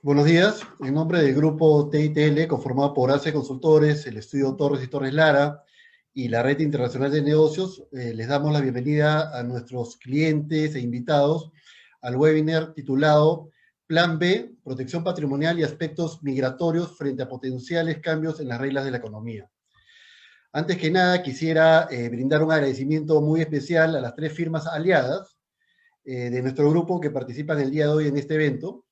Buenos días, en nombre del grupo TITL, conformado por ACE Consultores, el estudio Torres y Torres Lara y la Red Internacional de Negocios, les damos la bienvenida a nuestros clientes e invitados al webinar titulado Plan B, Protección Patrimonial y Aspectos Migratorios frente a potenciales cambios en las reglas de la economía. Antes que nada, quisiera brindar un agradecimiento muy especial a las tres firmas aliadas de nuestro grupo que participan el día de hoy en este evento,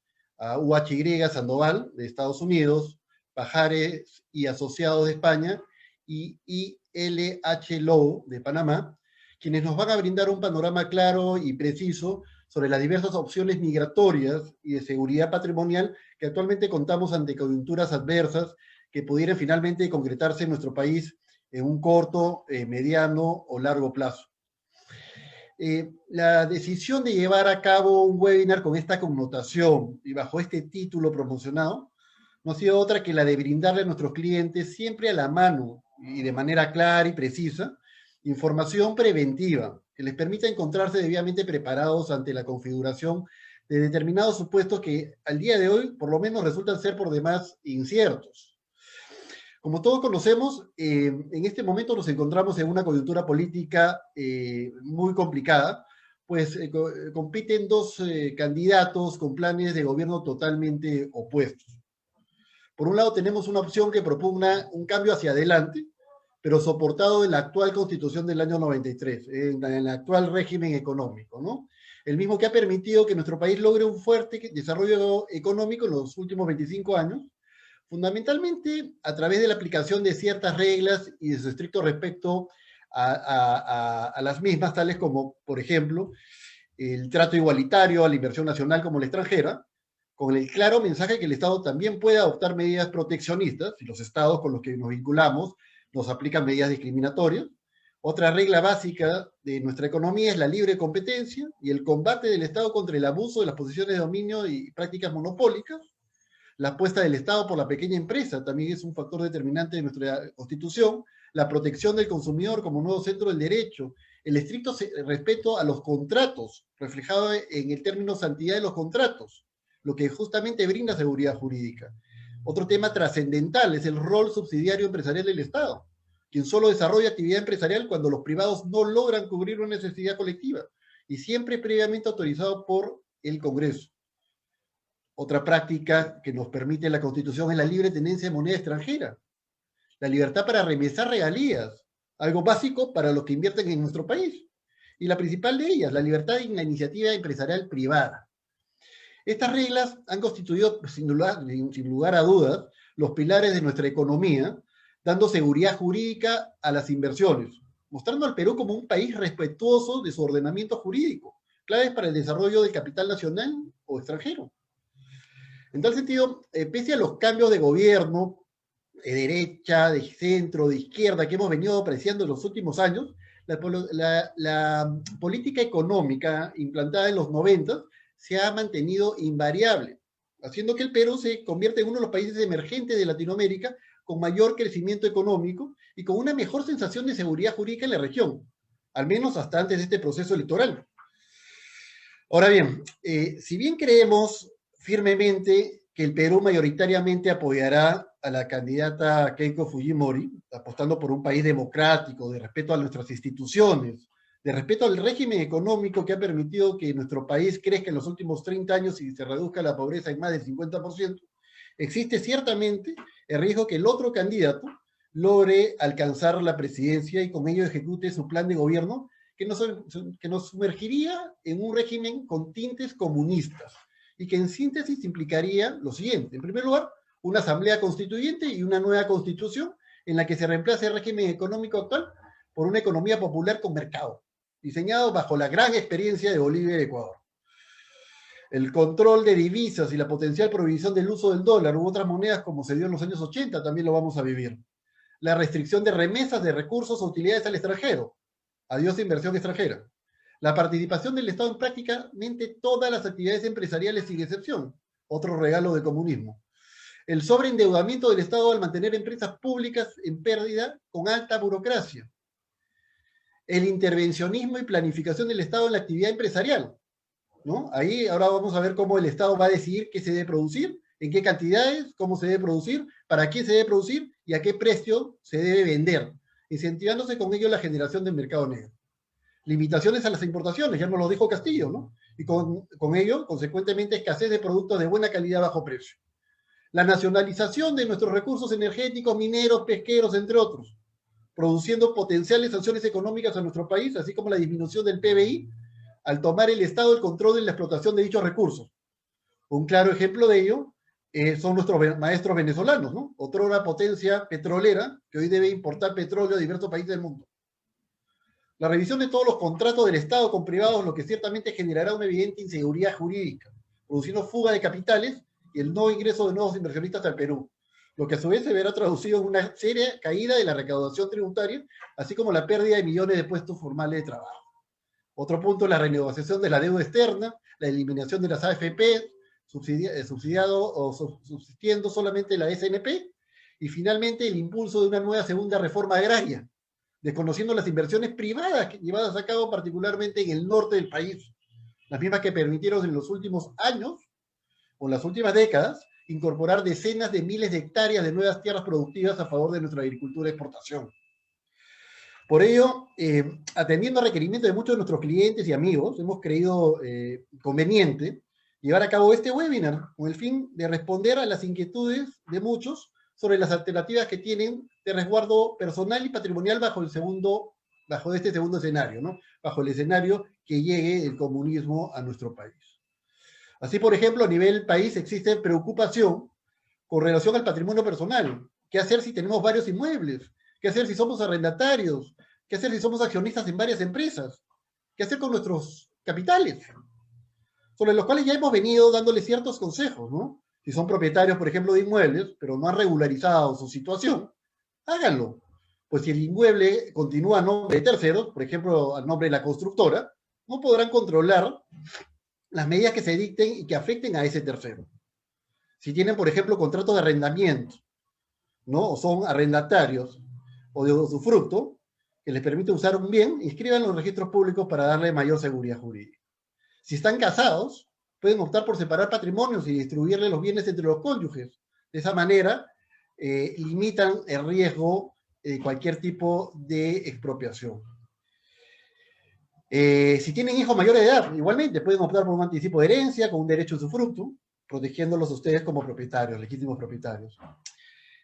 a UHY Sandoval de Estados Unidos, Pajares y Asociados de España y ILH Low de Panamá, quienes nos van a brindar un panorama claro y preciso sobre las diversas opciones migratorias y de seguridad patrimonial que actualmente contamos ante coyunturas adversas que pudieran finalmente concretarse en nuestro país en un corto, mediano o largo plazo. La decisión de llevar a cabo un webinar con esta connotación y bajo este título promocionado no ha sido otra que la de brindarle a nuestros clientes siempre a la mano y de manera clara y precisa información preventiva que les permita encontrarse debidamente preparados ante la configuración de determinados supuestos que al día de hoy por lo menos resultan ser por demás inciertos. Como todos conocemos, en este momento nos encontramos en una coyuntura política muy complicada, pues compiten dos candidatos con planes de gobierno totalmente opuestos. Por un lado tenemos una opción que propugna un cambio hacia adelante, pero soportado en la actual constitución del año 93, en el actual régimen económico, ¿no? El mismo que ha permitido que nuestro país logre un fuerte desarrollo económico en los últimos 25 años, fundamentalmente a través de la aplicación de ciertas reglas y de su estricto respeto a las mismas, tales como, por ejemplo, el trato igualitario a la inversión nacional como la extranjera, con el claro mensaje que el Estado también puede adoptar medidas proteccionistas, y los estados con los que nos vinculamos nos aplican medidas discriminatorias. Otra regla básica de nuestra economía es la libre competencia y el combate del Estado contra el abuso de las posiciones de dominio y prácticas monopólicas. La apuesta del Estado por la pequeña empresa también es un factor determinante de nuestra Constitución. La protección del consumidor como nuevo centro del derecho. El estricto respeto a los contratos, reflejado en el término santidad de los contratos, lo que justamente brinda seguridad jurídica. Otro tema trascendental es el rol subsidiario empresarial del Estado, quien solo desarrolla actividad empresarial cuando los privados no logran cubrir una necesidad colectiva y siempre previamente autorizado por el Congreso. Otra práctica que nos permite la Constitución es la libre tenencia de moneda extranjera, la libertad para remesar regalías, algo básico para los que invierten en nuestro país. Y la principal de ellas, la libertad en la iniciativa empresarial privada. Estas reglas han constituido, sin lugar a dudas, los pilares de nuestra economía, dando seguridad jurídica a las inversiones, mostrando al Perú como un país respetuoso de su ordenamiento jurídico, claves para el desarrollo del capital nacional o extranjero. En tal sentido, pese a los cambios de gobierno, de derecha, de centro, de izquierda, que hemos venido apreciando en los últimos años, la política económica implantada en los 90 se ha mantenido invariable, haciendo que el Perú se convierta en uno de los países emergentes de Latinoamérica con mayor crecimiento económico y con una mejor sensación de seguridad jurídica en la región, al menos hasta antes de este proceso electoral. Ahora bien, si bien creemos firmemente que el Perú mayoritariamente apoyará a la candidata Keiko Fujimori, apostando por un país democrático, de respeto a nuestras instituciones, de respeto al régimen económico que ha permitido que nuestro país crezca en los últimos 30 años y se reduzca la pobreza en más del 50%, existe ciertamente el riesgo que el otro candidato logre alcanzar la presidencia y con ello ejecute su plan de gobierno que nos sumergiría en un régimen con tintes comunistas y que en síntesis implicaría lo siguiente. En primer lugar, una asamblea constituyente y una nueva constitución en la que se reemplace el régimen económico actual por una economía popular con mercado, diseñado bajo la gran experiencia de Bolivia y Ecuador. El control de divisas y la potencial prohibición del uso del dólar u otras monedas como se dio en los años 80 también lo vamos a vivir. La restricción de remesas de recursos o utilidades al extranjero. Adiós inversión extranjera. La participación del Estado en prácticamente todas las actividades empresariales sin excepción. Otro regalo del comunismo. El sobreendeudamiento del Estado al mantener empresas públicas en pérdida con alta burocracia. El intervencionismo y planificación del Estado en la actividad empresarial, ¿no? Ahí ahora vamos a ver cómo el Estado va a decidir qué se debe producir en qué cantidades, cómo se debe producir, para quién se debe producir y a qué precio se debe vender, incentivándose con ello la generación del mercado negro. Limitaciones a las importaciones, ya nos lo dijo Castillo, ¿no? Y con ello, consecuentemente, escasez de productos de buena calidad a bajo precio. La nacionalización de nuestros recursos energéticos, mineros, pesqueros, entre otros, produciendo potenciales sanciones económicas a nuestro país, así como la disminución del PBI, al tomar el Estado el control de la explotación de dichos recursos. Un claro ejemplo de ello son nuestros maestros venezolanos, ¿no? Otrora potencia petrolera, que hoy debe importar petróleo a diversos países del mundo. La revisión de todos los contratos del Estado con privados, lo que ciertamente generará una evidente inseguridad jurídica, produciendo fuga de capitales y el no ingreso de nuevos inversionistas al Perú, lo que a su vez se verá traducido en una seria caída de la recaudación tributaria, así como la pérdida de millones de puestos formales de trabajo. Otro punto es la renegociación de la deuda externa, la eliminación de las AFP, subsidiado o subsistiendo solamente la SNP, y finalmente el impulso de una nueva segunda reforma agraria, desconociendo las inversiones privadas llevadas a cabo particularmente en el norte del país, las mismas que permitieron en los últimos años o en las últimas décadas incorporar decenas de miles de hectáreas de nuevas tierras productivas a favor de nuestra agricultura de exportación. Por ello, atendiendo a requerimientos de muchos de nuestros clientes y amigos, hemos creído conveniente llevar a cabo este webinar con el fin de responder a las inquietudes de muchos sobre las alternativas que tienen de resguardo personal y patrimonial bajo este segundo escenario, ¿no? Bajo el escenario que llegue el comunismo a nuestro país. Así, por ejemplo, a nivel país existe preocupación con relación al patrimonio personal. ¿Qué hacer si tenemos varios inmuebles? ¿Qué hacer si somos arrendatarios? ¿Qué hacer si somos accionistas en varias empresas? ¿Qué hacer con nuestros capitales? Sobre los cuales ya hemos venido dándoles ciertos consejos, ¿no? Si son propietarios, por ejemplo, de inmuebles, pero no han regularizado su situación, háganlo. Pues si el inmueble continúa a nombre de terceros, por ejemplo, a nombre de la constructora, no podrán controlar las medidas que se dicten y que afecten a ese tercero. Si tienen, por ejemplo, contratos de arrendamiento, ¿no? O son arrendatarios o de usufructo, que les permite usar un bien, inscriban los registros públicos para darle mayor seguridad jurídica. Si están casados, pueden optar por separar patrimonios y distribuirle los bienes entre los cónyuges. De esa manera, limitan el riesgo de cualquier tipo de expropiación. Si tienen hijos mayores de edad, igualmente pueden optar por un anticipo de herencia con un derecho a usufructo, protegiéndolos a ustedes como propietarios, legítimos propietarios.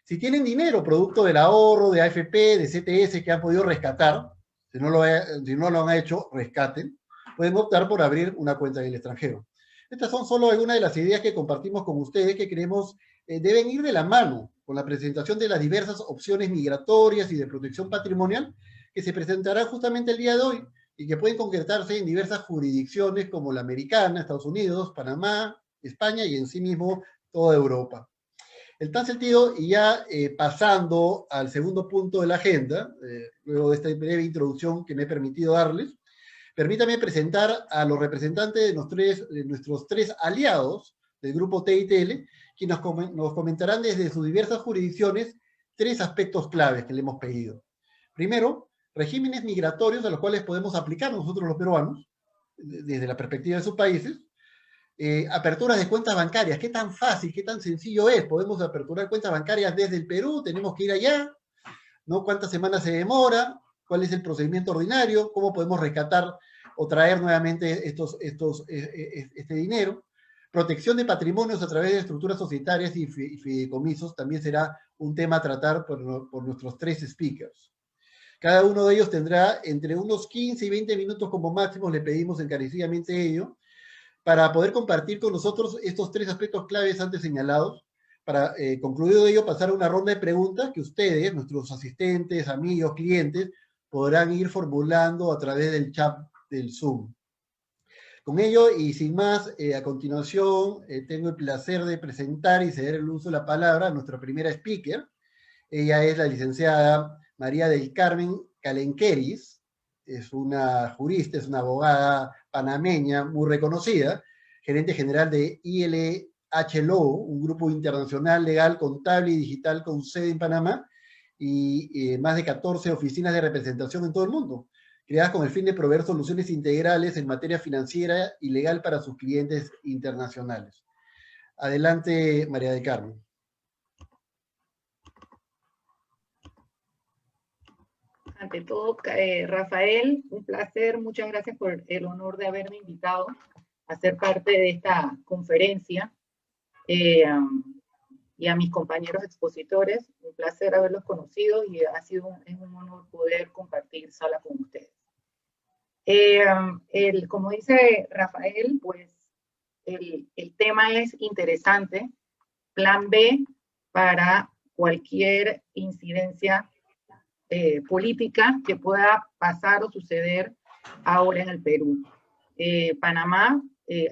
Si tienen dinero, producto del ahorro, de AFP, de CTS que han podido rescatar, si no lo han hecho, rescaten, pueden optar por abrir una cuenta en el extranjero. Estas son solo algunas de las ideas que compartimos con ustedes que creemos deben ir de la mano con la presentación de las diversas opciones migratorias y de protección patrimonial que se presentarán justamente el día de hoy y que pueden concretarse en diversas jurisdicciones como la americana, Estados Unidos, Panamá, España y en sí mismo toda Europa. En tal sentido, y ya pasando al segundo punto de la agenda, luego de esta breve introducción que me he permitido darles, permítame presentar a los representantes de nuestros tres aliados del grupo TITL, que nos comentarán desde sus diversas jurisdicciones 3 aspectos claves que le hemos pedido. Primero, regímenes migratorios a los cuales podemos aplicar nosotros los peruanos, desde la perspectiva de sus países. Aperturas de cuentas bancarias, qué tan fácil, qué tan sencillo es. Podemos aperturar cuentas bancarias desde el Perú, tenemos que ir allá, ¿no? ¿Cuántas semanas se demora? ¿Cuál es el procedimiento ordinario? ¿Cómo podemos rescatar o traer nuevamente este dinero? Protección de patrimonios a través de estructuras societarias y fideicomisos también será un tema a tratar por nuestros 3 speakers. Cada uno de ellos tendrá entre unos 15 y 20 minutos como máximo, le pedimos encarecidamente ello, para poder compartir con nosotros estos 3 aspectos claves antes señalados, para, concluido ello, pasar a una ronda de preguntas que ustedes, nuestros asistentes, amigos, clientes, podrán ir formulando a través del chat del Zoom. Con ello, y sin más, a continuación, tengo el placer de presentar y ceder el uso de la palabra a nuestra primera speaker. Ella es la licenciada María del Carmen Calenqueris, es una jurista, es una abogada panameña muy reconocida, gerente general de ILH Law, un grupo internacional legal, contable y digital con sede en Panamá y más de 14 oficinas de representación en todo el mundo, creadas con el fin de proveer soluciones integrales en materia financiera y legal para sus clientes internacionales. Adelante, María del Carmen. Ante todo, Rafael, un placer, muchas gracias por el honor de haberme invitado a ser parte de esta conferencia, y a mis compañeros expositores, un placer haberlos conocido y es un honor poder compartir sala con ustedes. Como dice Rafael, pues el tema es interesante, plan B para cualquier incidencia política que pueda pasar o suceder ahora en el Perú. Panamá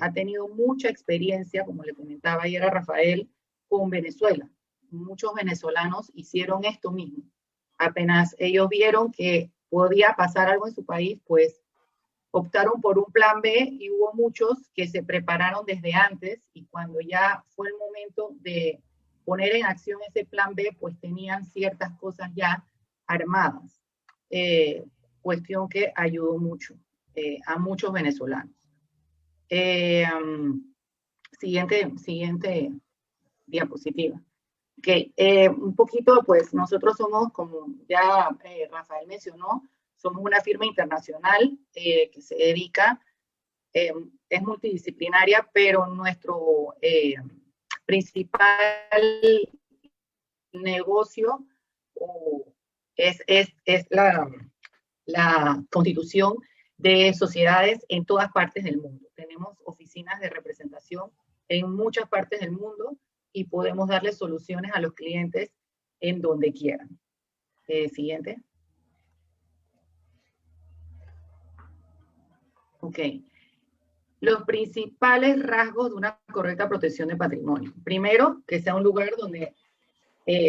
ha tenido mucha experiencia, como le comentaba ayer a Rafael, con Venezuela. Muchos venezolanos hicieron esto mismo. Apenas ellos vieron que podía pasar algo en su país, pues optaron por un plan B y hubo muchos que se prepararon desde antes y cuando ya fue el momento de poner en acción ese plan B, pues tenían ciertas cosas ya armadas. Cuestión que ayudó mucho a muchos venezolanos. Siguiente diapositiva. Okay, un poquito, pues nosotros somos, como ya Rafael mencionó, somos una firma internacional que se dedica, es multidisciplinaria, pero nuestro principal negocio es la constitución de sociedades en todas partes del mundo. Tenemos oficinas de representación en muchas partes del mundo y podemos darle soluciones a los clientes en donde quieran. Siguiente. Ok. Los principales rasgos de una correcta protección de patrimonio. Primero, que sea un lugar donde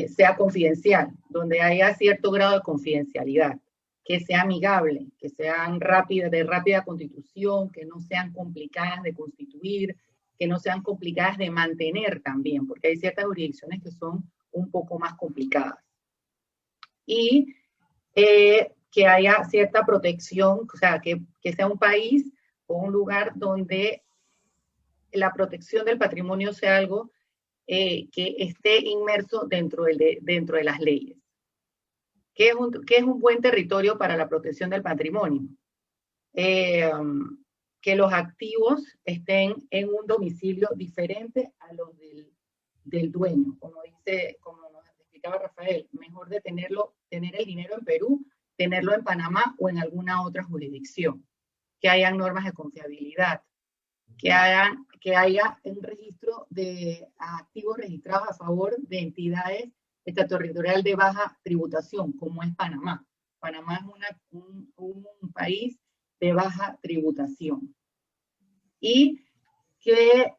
sea confidencial, donde haya cierto grado de confidencialidad, que sea amigable, que sean de rápida constitución, que no sean complicadas de constituir, que no sean complicadas de mantener también, porque hay ciertas jurisdicciones que son un poco más complicadas. Y que haya cierta protección, o sea, que sea un país o un lugar donde la protección del patrimonio sea algo que esté inmerso dentro de las leyes. ¿Qué es un buen territorio para la protección del patrimonio? Que los activos estén en un domicilio diferente a los del dueño. Como nos explicaba Rafael, mejor de tener el dinero en Perú, tenerlo en Panamá o en alguna otra jurisdicción. Que hayan normas de confiabilidad, que haya un registro de activos registrados a favor de entidades extraterritoriales de baja tributación, como es Panamá. Panamá es un país de baja tributación. Y que,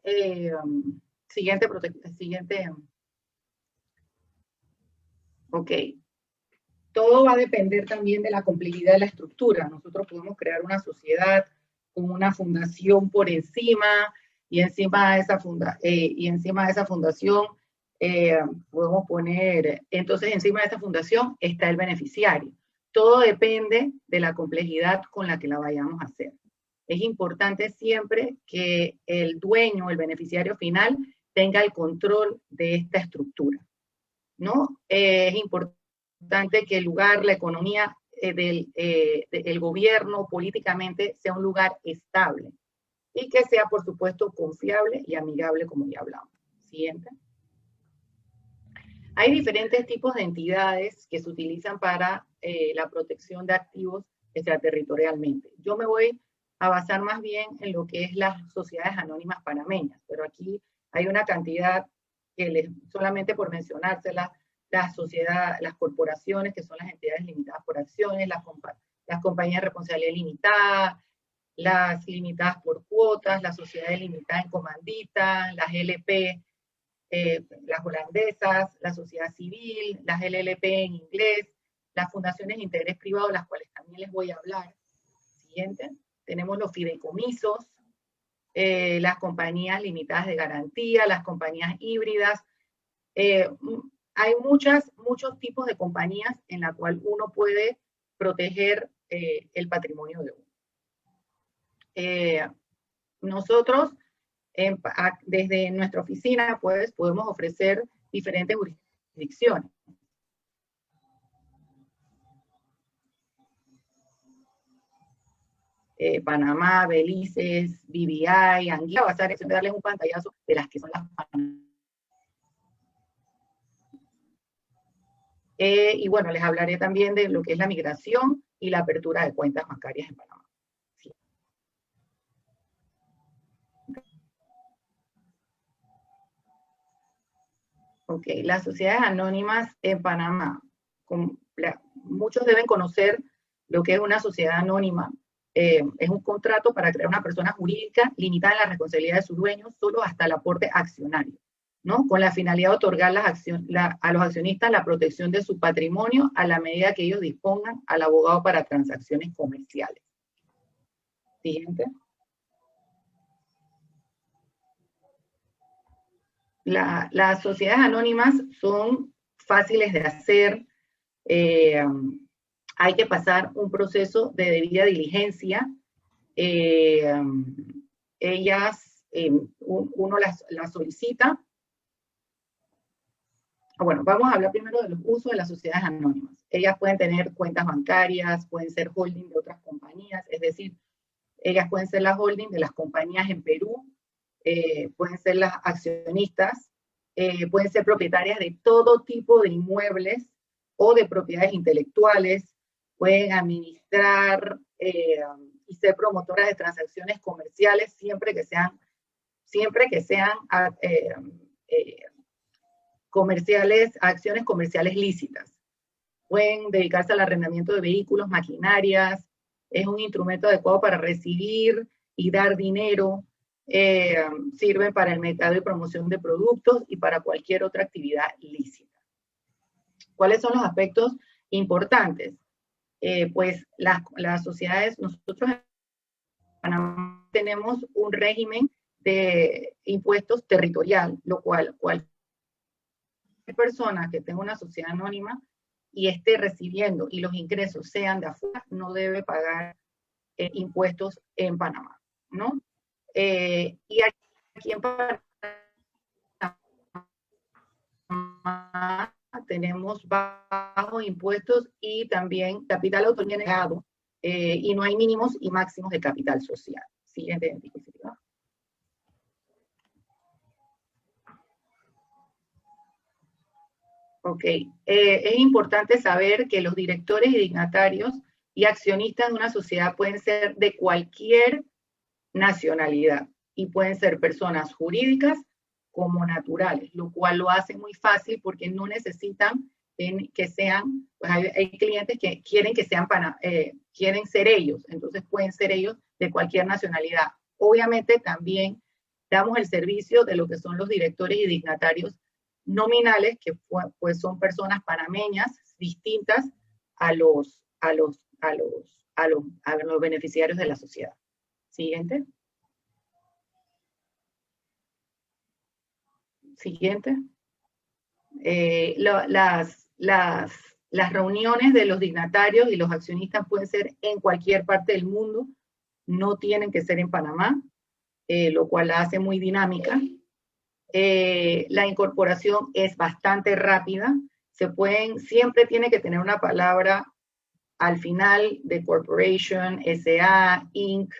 ok. Todo va a depender también de la complejidad de la estructura. Nosotros podemos crear una sociedad con una fundación por encima y encima de esa, fundación podemos poner, entonces encima de esa fundación está el beneficiario. Todo depende de la complejidad con la que la vayamos a hacer. Es importante siempre que el dueño, el beneficiario final, tenga el control de esta estructura, ¿no? Es importante que el lugar, la economía del gobierno políticamente sea un lugar estable y que sea, por supuesto, confiable y amigable, como ya hablamos. Siguiente. Hay diferentes tipos de entidades que se utilizan para la protección de activos extraterritorialmente. Yo me voy a basar más bien en lo que es las sociedades anónimas panameñas, pero aquí hay una cantidad que solamente por mencionárselas, las corporaciones, que son las entidades limitadas por acciones, las compañías de responsabilidad limitada, las limitadas por cuotas, las sociedades limitadas en comandita, las LP, las holandesas, la sociedad civil, las LLP en inglés, las fundaciones de interés privado, las cuales también les voy a hablar. Siguiente. Tenemos los fideicomisos, las compañías limitadas de garantía, las compañías híbridas. Hay muchos tipos de compañías en la cual uno puede proteger el patrimonio de uno. Nosotros desde nuestra oficina, pues, podemos ofrecer diferentes jurisdicciones. Panamá, Belice, BVI, Anguilla, va a estar darles un pantallazo de las que son las y bueno, les hablaré también de lo que es la migración y la apertura de cuentas bancarias en Panamá. Sí. Ok, las sociedades anónimas en Panamá. Muchos deben conocer lo que es una sociedad anónima. Es un contrato para crear una persona jurídica limitada en la responsabilidad de sus dueños solo hasta el aporte accionario, ¿no? Con la finalidad de otorgar a los accionistas la protección de su patrimonio a la medida que ellos dispongan al abogado para transacciones comerciales. Siguiente. Las sociedades anónimas son fáciles de hacer. Hay que pasar un proceso de debida diligencia. Uno las solicita. Bueno, vamos a hablar primero de los usos de las sociedades anónimas. Ellas pueden tener cuentas bancarias, pueden ser holding de otras compañías, es decir, ellas pueden ser las holding de las compañías en Perú, pueden ser las accionistas, pueden ser propietarias de todo tipo de inmuebles o de propiedades intelectuales, pueden administrar y ser promotoras de transacciones comerciales siempre que sean acciones comerciales lícitas. Pueden dedicarse al arrendamiento de vehículos, maquinarias, es un instrumento adecuado para recibir y dar dinero, sirven para el mercado y promoción de productos y para cualquier otra actividad lícita. ¿Cuáles son los aspectos importantes? Pues las sociedades, nosotros en Panamá tenemos un régimen de impuestos territorial, lo cual cualquier persona que tenga una sociedad anónima y esté recibiendo y los ingresos sean de afuera, no debe pagar impuestos en Panamá, ¿no? Y aquí en Panamá tenemos bajos impuestos y también capital autorizado, y no hay mínimos y máximos de capital social. Siguiente diapositiva. Ok, es importante saber que los directores y dignatarios y accionistas de una sociedad pueden ser de cualquier nacionalidad y pueden ser personas jurídicas como naturales, lo cual lo hace muy fácil porque no necesitan que sean, pues hay clientes que quieren que sean quieren ser ellos, entonces pueden ser ellos de cualquier nacionalidad. Obviamente también damos el servicio de lo que son los directores y dignatarios nominales, que pues son personas panameñas distintas a los beneficiarios de la sociedad. Siguiente. Siguiente. Las reuniones de los dignatarios y los accionistas pueden ser en cualquier parte del mundo, no tienen que ser en Panamá, lo cual la hace muy dinámica. La incorporación es bastante rápida, siempre tiene que tener una palabra al final de corporation, SA, Inc.,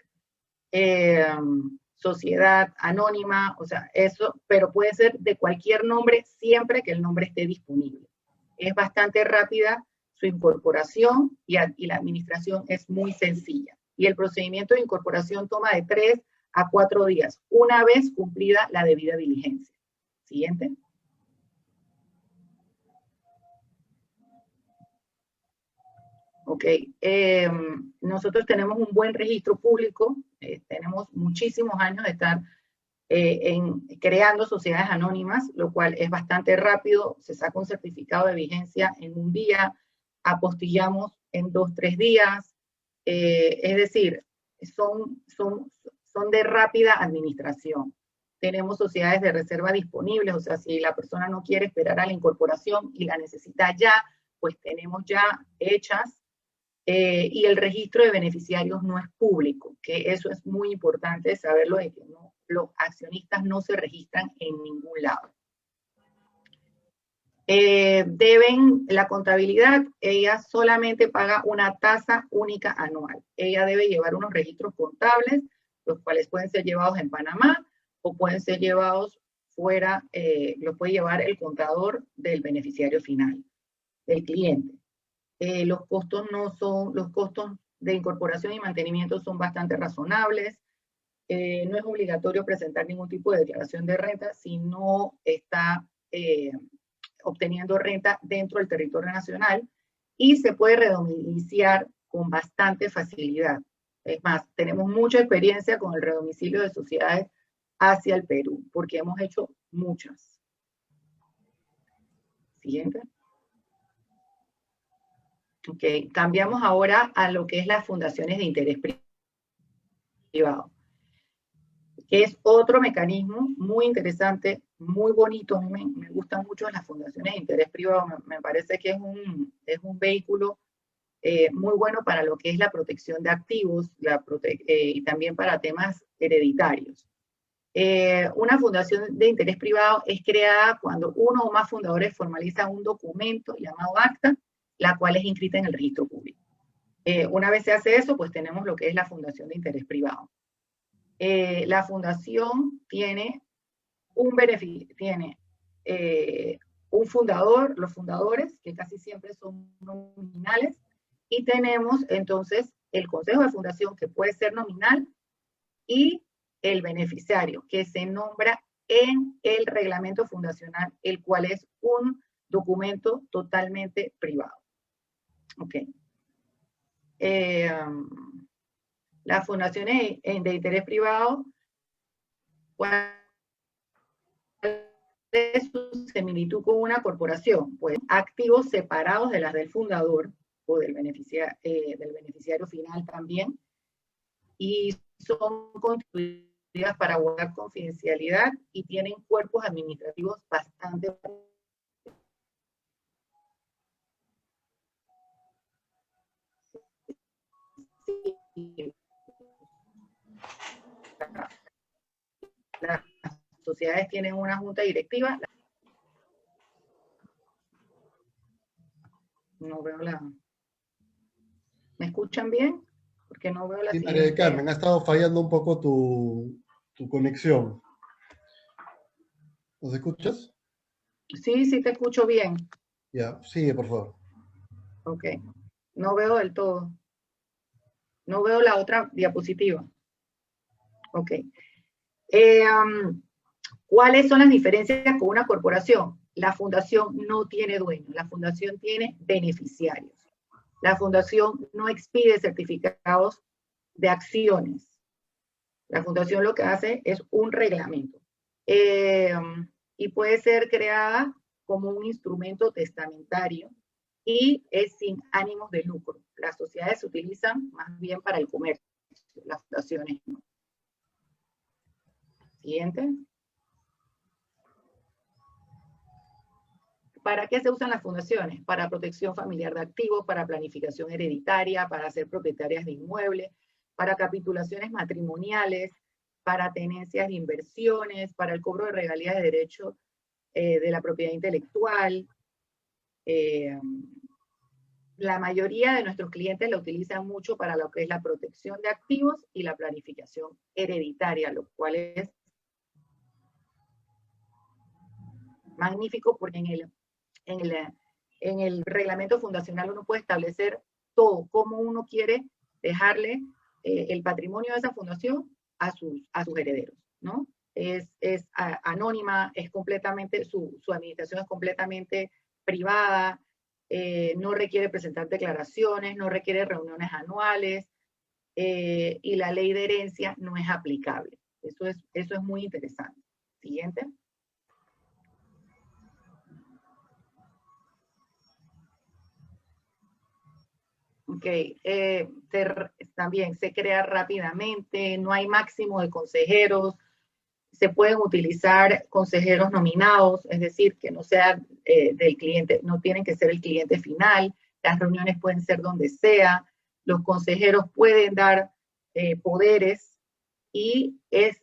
sociedad anónima, o sea, eso, pero puede ser de cualquier nombre siempre que el nombre esté disponible. Es bastante rápida su incorporación y la administración es muy sencilla. Y el procedimiento de incorporación toma de 3 a 4 días, una vez cumplida la debida diligencia. Siguiente. Ok, nosotros tenemos un buen registro público, tenemos muchísimos años de estar creando sociedades anónimas, lo cual es bastante rápido, se saca un certificado de vigencia en un día, apostillamos en 2 o 3 días, es decir, son de rápida administración. Tenemos sociedades de reserva disponibles, o sea, si la persona no quiere esperar a la incorporación y la necesita ya, pues tenemos ya hechas. Y el registro de beneficiarios no es público, que eso es muy importante saberlo, de que los accionistas no se registran en ningún lado. La contabilidad, ella solamente paga una tasa única anual. Ella debe llevar unos registros contables, los cuales pueden ser llevados en Panamá o pueden ser llevados fuera, los puede llevar el contador del beneficiario final, del cliente. Los costos de incorporación y mantenimiento son bastante razonables. No es obligatorio presentar ningún tipo de declaración de renta si no está obteniendo renta dentro del territorio nacional, y se puede redomiciliar con bastante facilidad. Es más, tenemos mucha experiencia con el redomicilio de sociedades hacia el Perú, porque hemos hecho muchas. Siguiente. Ok, cambiamos ahora a lo que es las fundaciones de interés privado, que es otro mecanismo muy interesante, muy bonito. A mí me gustan mucho las fundaciones de interés privado. Me parece que es un vehículo muy bueno para lo que es la protección de activos y también para temas hereditarios. Una fundación de interés privado es creada cuando uno o más fundadores formalizan un documento llamado acta, la cual es inscrita en el registro público. Una vez se hace eso, pues tenemos lo que es la fundación de interés privado. La fundación tiene un beneficio, tiene un fundador, los fundadores, que casi siempre son nominales, y tenemos entonces el consejo de fundación, que puede ser nominal, y el beneficiario, que se nombra en el reglamento fundacional, el cual es un documento totalmente privado. Ok. Las fundaciones de interés privado, ¿cuál es su similitud con una corporación? Pues activos separados de las del fundador o del beneficiario final también, y son constituidas para guardar confidencialidad y tienen cuerpos administrativos bastante las sociedades tienen una junta directiva. No veo la... ¿Me escuchan bien? Porque no veo la Sí, siguiente. María del Carmen, ha estado fallando un poco tu conexión. ¿Nos escuchas? Sí, sí te escucho bien. Ya, sigue, por favor. Ok. No veo del todo. No veo la otra diapositiva. Ok. ¿Cuáles son las diferencias con una corporación? La fundación no tiene dueño, la fundación tiene beneficiarios. La fundación no expide certificados de acciones. La fundación lo que hace es un reglamento. Y puede ser creada como un instrumento testamentario y es sin ánimos de lucro. Las sociedades se utilizan más bien para el comercio, las fundaciones no. Siguiente. ¿Para qué se usan las fundaciones? Para protección familiar de activos, para planificación hereditaria, para ser propietarias de inmuebles, para capitulaciones matrimoniales, para tenencias de inversiones, para el cobro de regalías de derecho de la propiedad intelectual. La mayoría de nuestros clientes la utilizan mucho para lo que es la protección de activos y la planificación hereditaria, lo cual es magnífico porque en el reglamento fundacional uno puede establecer todo, cómo uno quiere dejarle el patrimonio de esa fundación a sus herederos, ¿no? Es anónima, es completamente, su administración es completamente privada, no requiere presentar declaraciones, no requiere reuniones anuales, y la ley de herencia no es aplicable. Eso es muy interesante. Siguiente. Ok, también se crea rápidamente, no hay máximo de consejeros, se pueden utilizar consejeros nominados, es decir, que no sea del cliente, no tienen que ser el cliente final, las reuniones pueden ser donde sea, los consejeros pueden dar poderes y es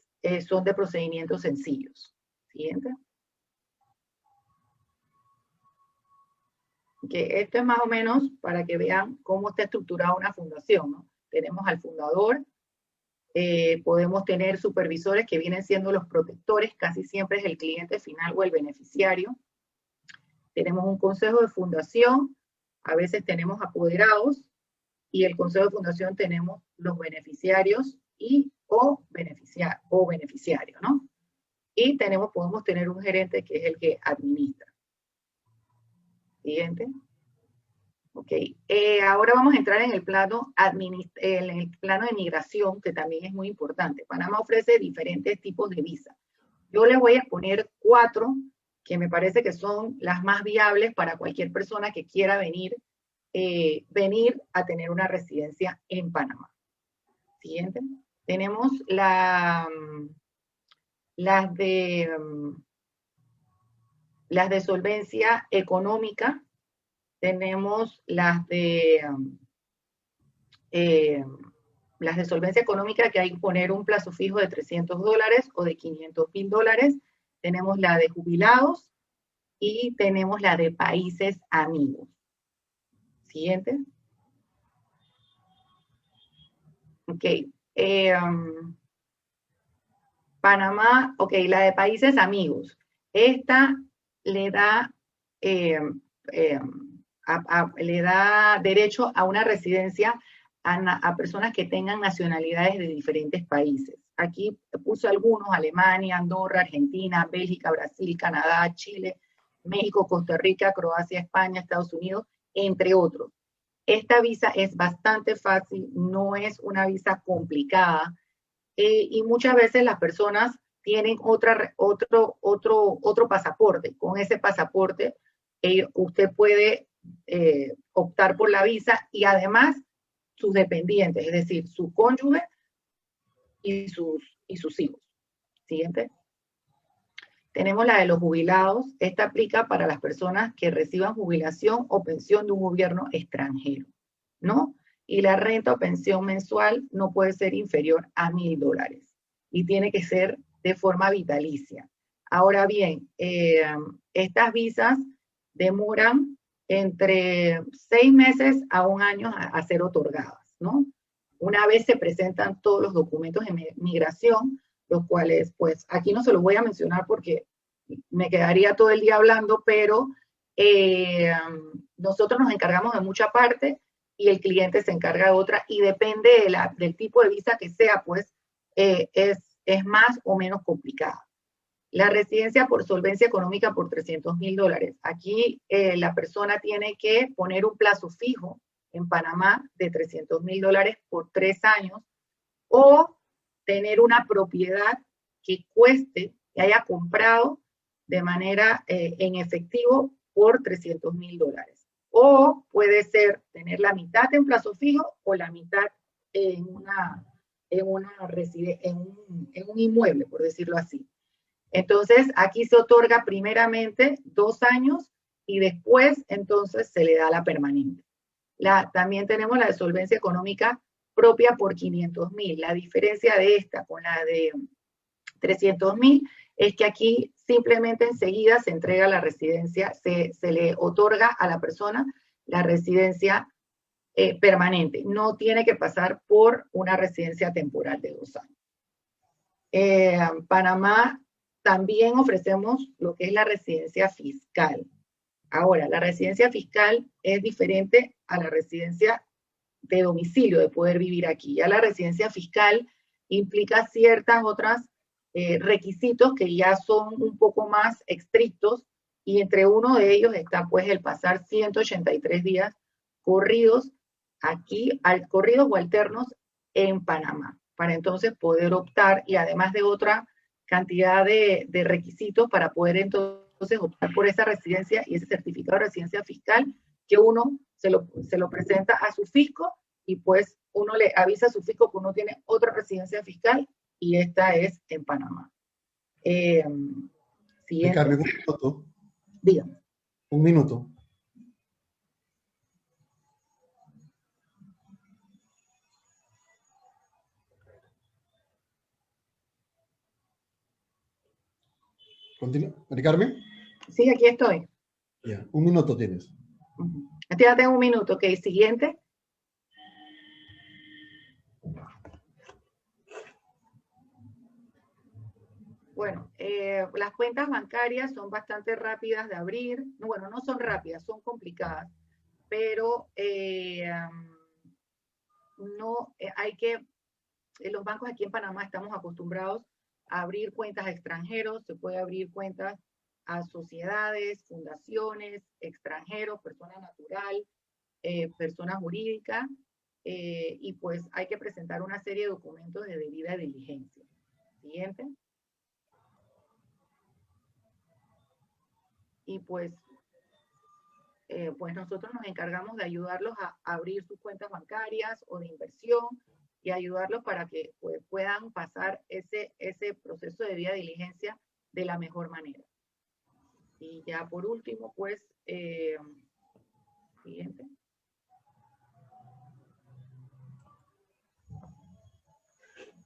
son de procedimientos sencillos. Siguiente. Que esto es más o menos para que vean cómo está estructurada una fundación, ¿no? Tenemos al fundador, podemos tener supervisores que vienen siendo los protectores, casi siempre es el cliente final o el beneficiario. Tenemos un consejo de fundación, a veces tenemos apoderados, y el consejo de fundación tenemos los beneficiarios o beneficiarios, ¿no? Y podemos tener un gerente que es el que administra. Siguiente. Ok, ahora vamos a entrar en el plano de migración, que también es muy importante. Panamá ofrece diferentes tipos de visas. Yo les voy a poner 4 que me parece que son las más viables para cualquier persona que quiera venir a tener una residencia en Panamá. Siguiente. Tenemos las de solvencia económica. Tenemos las de solvencia económica, que hay que poner un plazo fijo de $300 o de $500,000. Tenemos la de jubilados y tenemos la de países amigos. Siguiente. Ok. Panamá, ok, la de países amigos. Esta le da, le da derecho a una residencia a personas que tengan nacionalidades de diferentes países. Aquí puse algunos: Alemania, Andorra, Argentina, Bélgica, Brasil, Canadá, Chile, México, Costa Rica, Croacia, España, Estados Unidos, entre otros. Esta visa es bastante fácil, no es una visa complicada, y muchas veces las personas tienen otro pasaporte. Con ese pasaporte usted puede optar por la visa, y además sus dependientes, es decir, su cónyuge y sus hijos. Siguiente. Tenemos la de los jubilados. Esta aplica para las personas que reciban jubilación o pensión de un gobierno extranjero, ¿no? Y la renta o pensión mensual no puede ser inferior a $1,000 y tiene que ser de forma vitalicia. Ahora bien, estas visas demoran entre 6 meses a 1 año a ser otorgadas, ¿no? Una vez se presentan todos los documentos de migración, los cuales, pues, aquí no se los voy a mencionar porque me quedaría todo el día hablando, pero nosotros nos encargamos de mucha parte y el cliente se encarga de otra, y depende del tipo de visa que sea, pues, es más o menos complicada. La residencia por solvencia económica por $300,000. Aquí la persona tiene que poner un plazo fijo en Panamá de $300,000 por 3 años, o tener una propiedad que cueste, que haya comprado de manera en efectivo por $300,000. O puede ser tener la mitad en plazo fijo o la mitad en un inmueble, por decirlo así. Entonces, aquí se otorga primeramente 2 años y después entonces se le da la permanente. También tenemos la de solvencia económica propia por $500,000. La diferencia de esta con la de $300,000 es que aquí simplemente enseguida se entrega la residencia, se le otorga a la persona la residencia permanente. No tiene que pasar por una residencia temporal de 2 años. Panamá también ofrecemos lo que es la residencia fiscal. Ahora, la residencia fiscal es diferente a la residencia de domicilio, de poder vivir aquí. Ya la residencia fiscal implica ciertas otras requisitos que ya son un poco más estrictos, y entre uno de ellos está, pues, el pasar 183 días corridos aquí, corridos o alternos en Panamá, para entonces poder optar, y además de otra cantidad de requisitos para poder entonces optar por esa residencia y ese certificado de residencia fiscal, que uno se lo presenta a su fisco, y pues uno le avisa a su fisco que uno tiene otra residencia fiscal y esta es en Panamá. Siguiente. Carmen, un minuto. Dígame. Un minuto. Mari Carmen. Sí, aquí estoy. Ya, 1 minuto tienes. Ya tengo 1 minuto. Ok, siguiente. Bueno, las cuentas bancarias son bastante rápidas de abrir. Bueno, no son rápidas, son complicadas, pero no hay que, los bancos aquí en Panamá estamos acostumbrados a abrir cuentas a extranjeros, se puede abrir cuentas a sociedades, fundaciones, extranjeros, persona natural, persona jurídica, y pues hay que presentar una serie de documentos de debida diligencia. Siguiente. Y pues nosotros nos encargamos de ayudarlos a abrir sus cuentas bancarias o de inversión y ayudarlos para que pues, puedan pasar ese proceso de debida diligencia de la mejor manera. Y ya por último, pues, siguiente.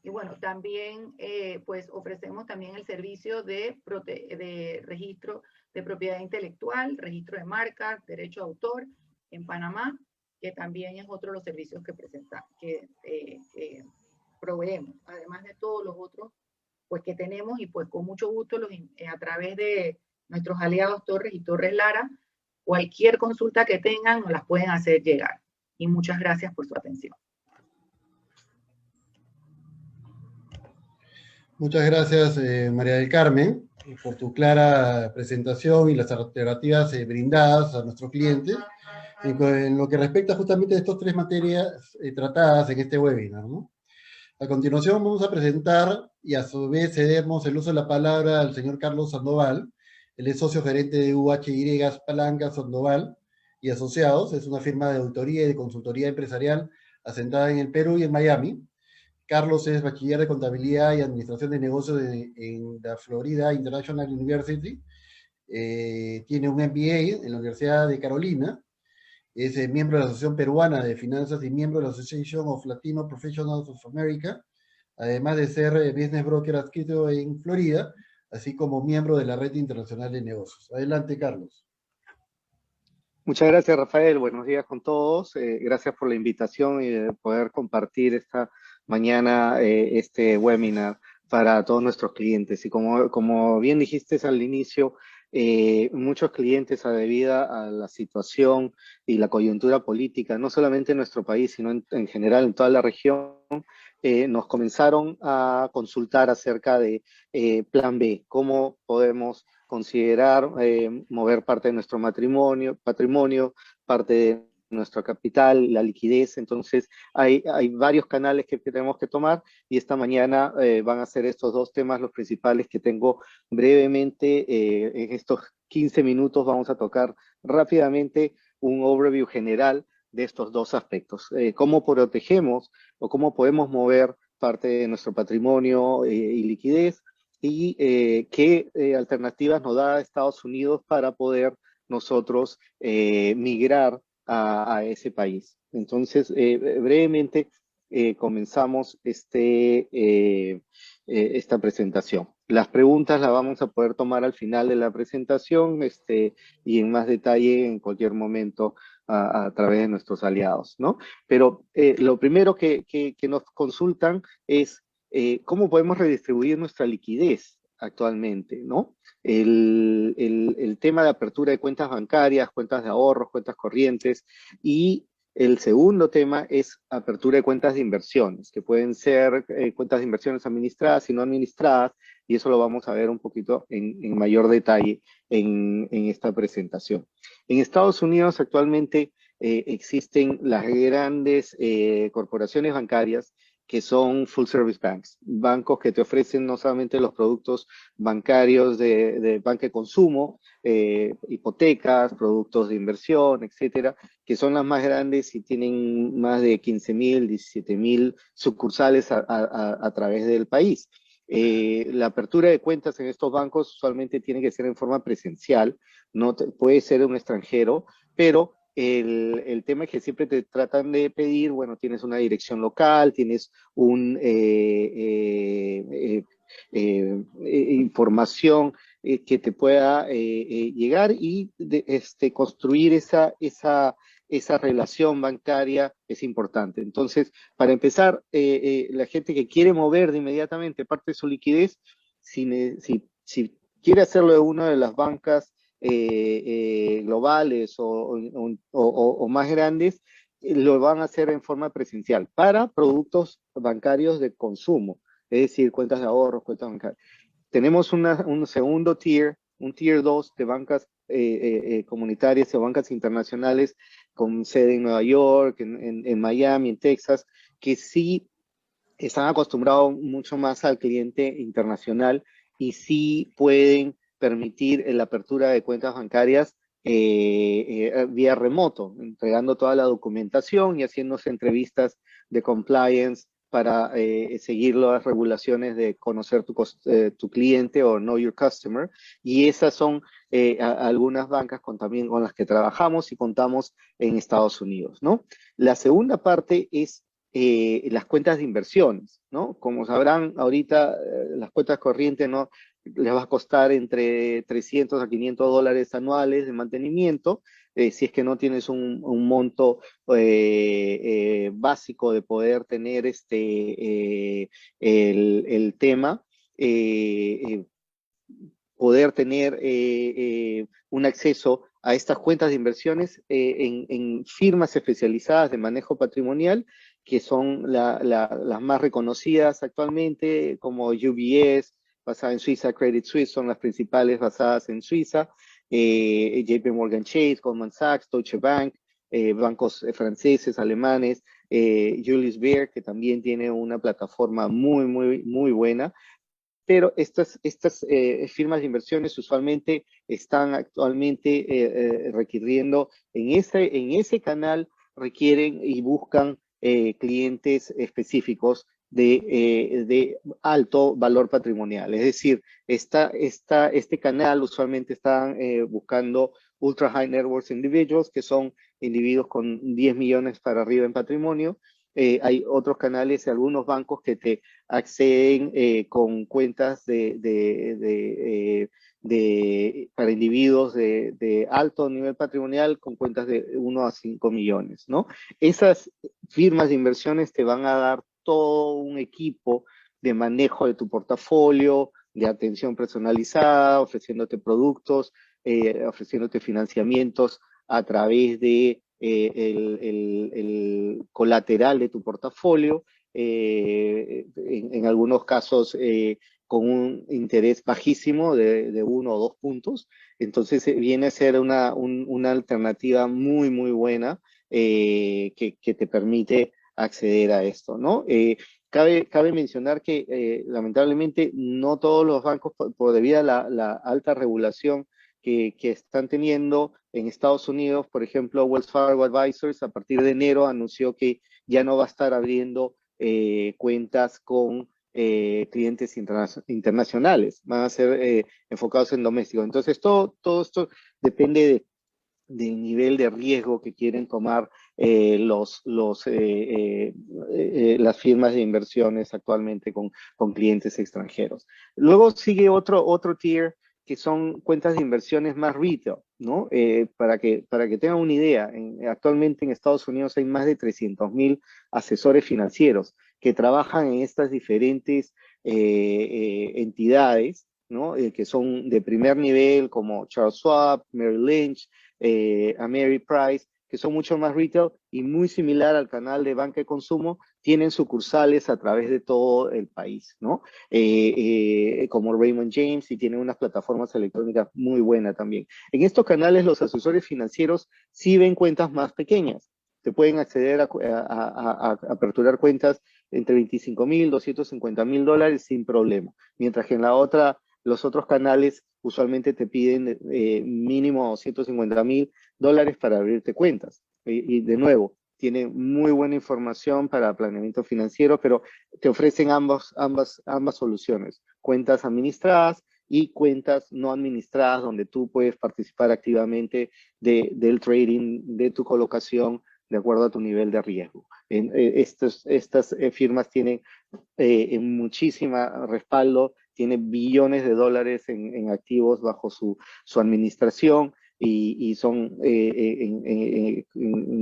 Y bueno, también pues ofrecemos también el servicio de registro de propiedad intelectual, registro de marcas, derecho de autor en Panamá, que también es otro de los servicios que proveemos, además de todos los otros pues que tenemos y pues con mucho gusto a través de nuestros aliados Torres y Torres Lara, cualquier consulta que tengan nos las pueden hacer llegar. Y muchas gracias por su atención. Muchas gracias, María del Carmen, por tu clara presentación y las alternativas brindadas a nuestros clientes en lo que respecta justamente a estas 3 materias tratadas en este webinar, ¿no? A continuación vamos a presentar y a su vez cedemos el uso de la palabra al señor Carlos Sandoval. Él es socio gerente de UHY Palanca Sandoval y Asociados. Es una firma de auditoría y de consultoría empresarial asentada en el Perú y en Miami. Carlos es bachiller de contabilidad y administración de negocios en la Florida International University. Tiene un MBA en la Universidad de Carolina. Es miembro de la Asociación Peruana de Finanzas y miembro de la Association of Latino Professionals of America, además de ser business broker adscrito en Florida, así como miembro de la Red Internacional de Negocios. Adelante, Carlos. Muchas gracias, Rafael. Buenos días con todos. Gracias por la invitación y de poder compartir esta mañana este webinar para todos nuestros clientes. Y como bien dijiste al inicio, muchos clientes, debido a la situación y la coyuntura política, no solamente en nuestro país, sino en general en toda la región, nos comenzaron a consultar acerca de Plan B, cómo podemos considerar mover parte de nuestro patrimonio, parte de nuestro capital, la liquidez. Entonces, hay varios canales que tenemos que tomar y esta mañana van a ser estos 2 temas los principales que tengo brevemente. En estos 15 minutos vamos a tocar rápidamente un overview general de estos 2 aspectos. Cómo protegemos o cómo podemos mover parte de nuestro patrimonio y liquidez, y qué alternativas nos da Estados Unidos para poder nosotros migrar a ese país. Entonces, brevemente comenzamos esta presentación. Las preguntas las vamos a poder tomar al final de la presentación y en más detalle en cualquier momento a través de nuestros aliados, ¿no? Pero lo primero que nos consultan es cómo podemos redistribuir nuestra liquidez actualmente, ¿no? El tema de apertura de cuentas bancarias, cuentas de ahorros, cuentas corrientes, y el segundo tema es apertura de cuentas de inversiones, que pueden ser cuentas de inversiones administradas y no administradas, y eso lo vamos a ver un poquito en mayor detalle en esta presentación. En Estados Unidos actualmente existen las grandes corporaciones bancarias que son full service banks, bancos que te ofrecen no solamente los productos bancarios de banca de consumo, hipotecas, productos de inversión, etcétera, que son las más grandes y tienen más de 15,000, 17,000 sucursales a través del país. La apertura de cuentas en estos bancos usualmente tiene que ser en forma presencial, puede ser un extranjero, pero el tema es que siempre te tratan de pedir, bueno, tienes una dirección local, tienes información que te pueda llegar y construir esa relación bancaria es importante. Entonces, para empezar, la gente que quiere mover de inmediatamente parte de su liquidez, si quiere hacerlo de una de las bancas globales o más grandes, lo van a hacer en forma presencial para productos bancarios de consumo, es decir, cuentas de ahorros, cuentas bancarias. Tenemos un segundo tier, un tier 2 de bancas comunitarias o bancas internacionales con sede en Nueva York, en Miami, en Texas, que sí están acostumbrados mucho más al cliente internacional y sí pueden permitir la apertura de cuentas bancarias vía remoto, entregando toda la documentación y haciéndose entrevistas de compliance para seguir las regulaciones de conocer tu cliente o know your customer. Y esas son algunas bancas también con las que trabajamos y contamos en Estados Unidos, ¿no? La segunda parte es las cuentas de inversiones, ¿no? Como sabrán, ahorita las cuentas corrientes, ¿no? Les va a costar entre 300 a 500 dólares anuales de mantenimiento, si es que no tienes un monto básico de poder tener el tema, poder tener un acceso a estas cuentas de inversiones en firmas especializadas de manejo patrimonial, que son las más reconocidas actualmente, como UBS, basada en Suiza, Credit Suisse, son las principales basadas en Suiza, JP Morgan Chase, Goldman Sachs, Deutsche Bank, bancos franceses, alemanes, Julius Baer, que también tiene una plataforma muy buena. Pero estas firmas de inversiones usualmente están actualmente requiriendo, en ese canal requieren y buscan clientes específicos de alto valor patrimonial. Es decir, este canal usualmente están buscando ultra high net worth individuals, que son individuos con 10 millones para arriba en patrimonio. Hay otros canales y algunos bancos que te acceden con cuentas para individuos de alto nivel patrimonial con cuentas de 1 a 5 millones, ¿no? Esas firmas de inversiones te van a dar todo un equipo de manejo de tu portafolio, de atención personalizada, ofreciéndote productos, ofreciéndote financiamientos a través de el colateral de tu portafolio, en algunos casos con un interés bajísimo de 1 o 2 puntos. Entonces viene a ser una alternativa muy buena que te permite acceder a esto, ¿no? Cabe mencionar que lamentablemente no todos los bancos, debido a la alta regulación que están teniendo en Estados Unidos, por ejemplo, Wells Fargo Advisors a partir de enero anunció que ya no va a estar abriendo cuentas con clientes internacionales, van a ser enfocados en domésticos. Entonces, todo esto depende del nivel de riesgo que quieren tomar las firmas de inversiones actualmente con clientes extranjeros. Luego sigue otro tier, que son cuentas de inversiones más retail, ¿no? Para que tengan una idea, actualmente en Estados Unidos hay más de 300,000 asesores financieros que trabajan en estas diferentes entidades, ¿no? Que son de primer nivel, como Charles Schwab, Merrill Lynch, Ameriprise, que son mucho más retail y muy similar al canal de banca de consumo, tienen sucursales a través de todo el país, ¿no? Como Raymond James, y tienen unas plataformas electrónicas muy buenas también. En estos canales los asesores financieros sí ven cuentas más pequeñas. Te pueden acceder a aperturar cuentas entre 25,000, 250,000 dólares sin problema. Mientras que en los otros canales usualmente te piden mínimo 150,000 dólares para abrirte cuentas. Y de nuevo, tiene muy buena información para planeamiento financiero, pero te ofrecen ambas soluciones. Cuentas administradas y cuentas no administradas, donde tú puedes participar activamente del trading, de tu colocación, de acuerdo a tu nivel de riesgo. Estas firmas tienen muchísimo respaldo, tiene billones de dólares en activos bajo su administración, y son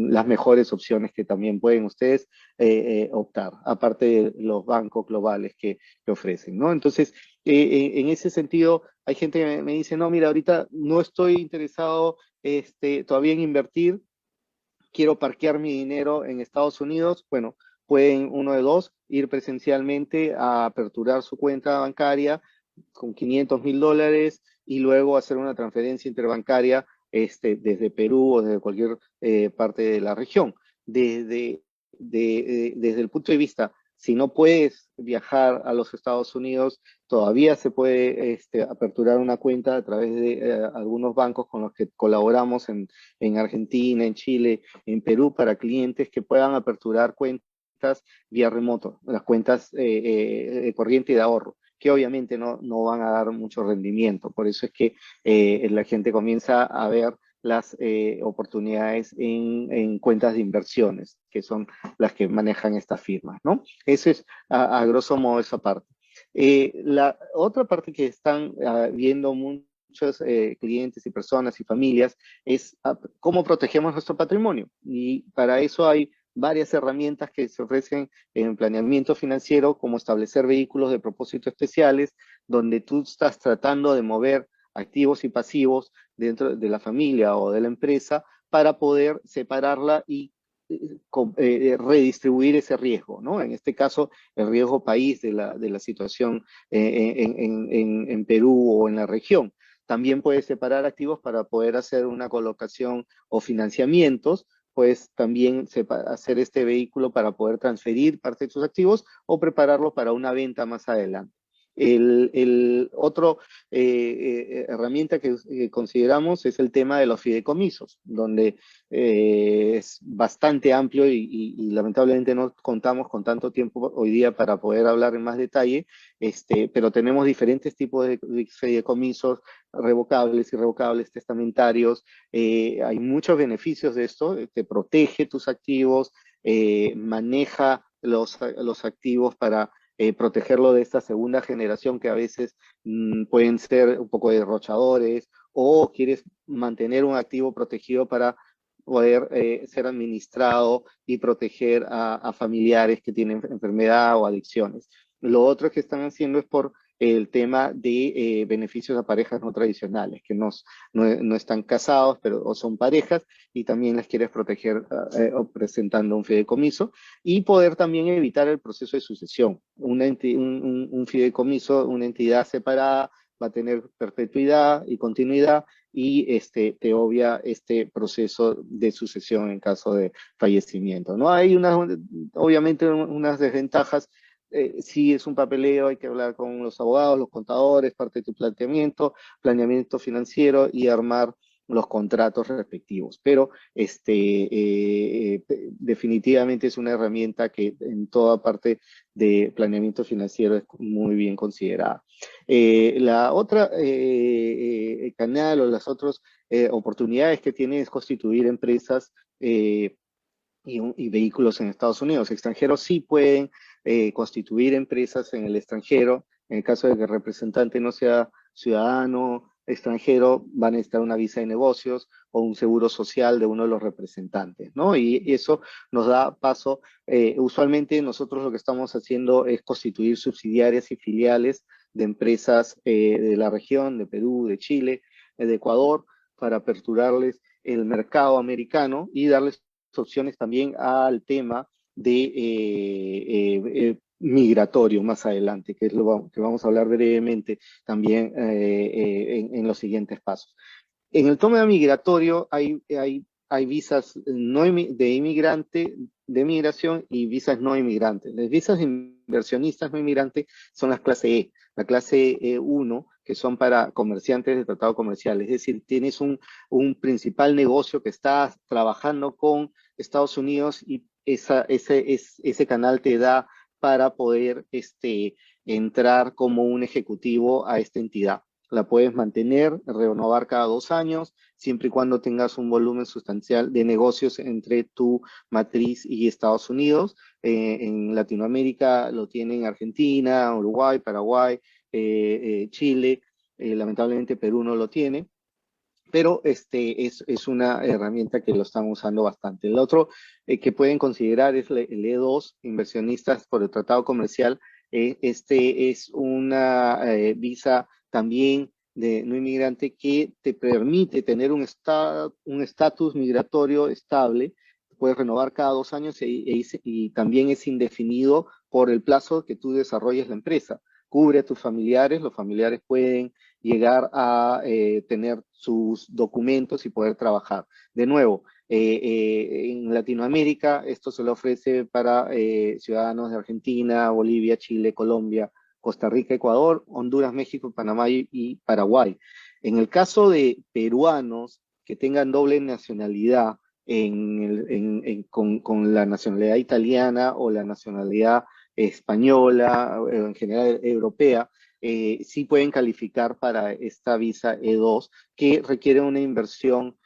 las mejores opciones que también pueden ustedes optar, aparte de los bancos globales que ofrecen, ¿no? Entonces, en ese sentido, hay gente que me dice, no, mira, ahorita no estoy interesado todavía en invertir, quiero parquear mi dinero en Estados Unidos. Bueno, pueden uno de dos, ir presencialmente a aperturar su cuenta bancaria con $500,000 y luego hacer una transferencia interbancaria desde Perú o desde cualquier parte de la región. Desde el punto de vista, si no puedes viajar a los Estados Unidos, todavía se puede aperturar una cuenta a través de algunos bancos con los que colaboramos en Argentina, en Chile, en Perú, para clientes que puedan aperturar cuentas vía remoto, las cuentas corriente y de ahorro, que obviamente no van a dar mucho rendimiento. Por eso es que la gente comienza a ver las oportunidades en cuentas de inversiones, que son las que manejan estas firmas, ¿no? Eso es a grosso modo esa parte. La otra parte que están viendo muchos clientes y personas y familias es cómo protegemos nuestro patrimonio. Y para eso hay varias herramientas que se ofrecen en planeamiento financiero, como establecer vehículos de propósito especiales, donde tú estás tratando de mover activos y pasivos dentro de la familia o de la empresa para poder separarla y redistribuir ese riesgo, ¿no? En este caso, el riesgo país de la situación en Perú o en la región. También puedes separar activos para poder hacer una colocación o financiamientos, pues también hacer este vehículo para poder transferir parte de tus activos o prepararlo para una venta más adelante. El otro herramienta que consideramos es el tema de los fideicomisos, donde es bastante amplio y lamentablemente no contamos con tanto tiempo hoy día para poder hablar en más detalle, pero tenemos diferentes tipos de fideicomisos, revocables, irrevocables, testamentarios. Hay muchos beneficios de esto, te protege tus activos, maneja los activos para protegerlo de esta segunda generación que a veces pueden ser un poco derrochadores, o quieres mantener un activo protegido para poder ser administrado y proteger a familiares que tienen enfermedad o adicciones. Lo otro que están haciendo es por el tema de beneficios a parejas no tradicionales, que no están casados, pero o son parejas, y también las quieres proteger presentando un fideicomiso, y poder también evitar el proceso de sucesión. Un fideicomiso, una entidad separada, va a tener perpetuidad y continuidad, y te obvia este proceso de sucesión en caso de fallecimiento, ¿no? Hay obviamente unas desventajas. Sí, es un papeleo, hay que hablar con los abogados, los contadores, parte de tu planeamiento financiero, y armar los contratos respectivos. Pero definitivamente es una herramienta que en toda parte de planeamiento financiero es muy bien considerada. La otra canal o las otras oportunidades que tiene es constituir empresas y vehículos en Estados Unidos. Extranjeros sí pueden constituir empresas en el extranjero. En el caso de que el representante no sea ciudadano extranjero, van a necesitar una visa de negocios o un seguro social de uno de los representantes, ¿no? Y eso nos da paso. Usualmente nosotros lo que estamos haciendo es constituir subsidiarias y filiales de empresas de la región, de Perú, de Chile, de Ecuador, para aperturarles el mercado americano y darles opciones también al tema de migratorio más adelante, que es lo que vamos a hablar brevemente también en los siguientes pasos. En el tema migratorio hay visas de inmigrante, de migración, y visas no inmigrantes. Las visas de inversionistas no inmigrantes son las clase E, la clase E1, que son para comerciantes de tratado comercial. Es decir, tienes un principal negocio que estás trabajando con Estados Unidos, y ese canal te da para poder entrar como un ejecutivo a esta entidad. La puedes mantener, renovar cada 2 años, siempre y cuando tengas un volumen sustancial de negocios entre tu matriz y Estados Unidos. En Latinoamérica lo tienen Argentina, Uruguay, Paraguay, Chile, lamentablemente Perú no lo tiene, pero es una herramienta que lo están usando bastante. El otro que pueden considerar es el E2, inversionistas por el tratado comercial. Este es una visa también de no inmigrante que te permite tener un estatus migratorio estable. Puedes renovar cada 2 años y también es indefinido por el plazo que tú desarrolles la empresa. Cubre a tus familiares, los familiares pueden llegar a tener sus documentos y poder trabajar. De nuevo, en Latinoamérica esto se lo ofrece para ciudadanos de Argentina, Bolivia, Chile, Colombia, Costa Rica, Ecuador, Honduras, México, Panamá y Paraguay. En el caso de peruanos que tengan doble nacionalidad con la nacionalidad italiana o la nacionalidad española, en general europea, sí pueden calificar para esta visa E2 que requiere una inversión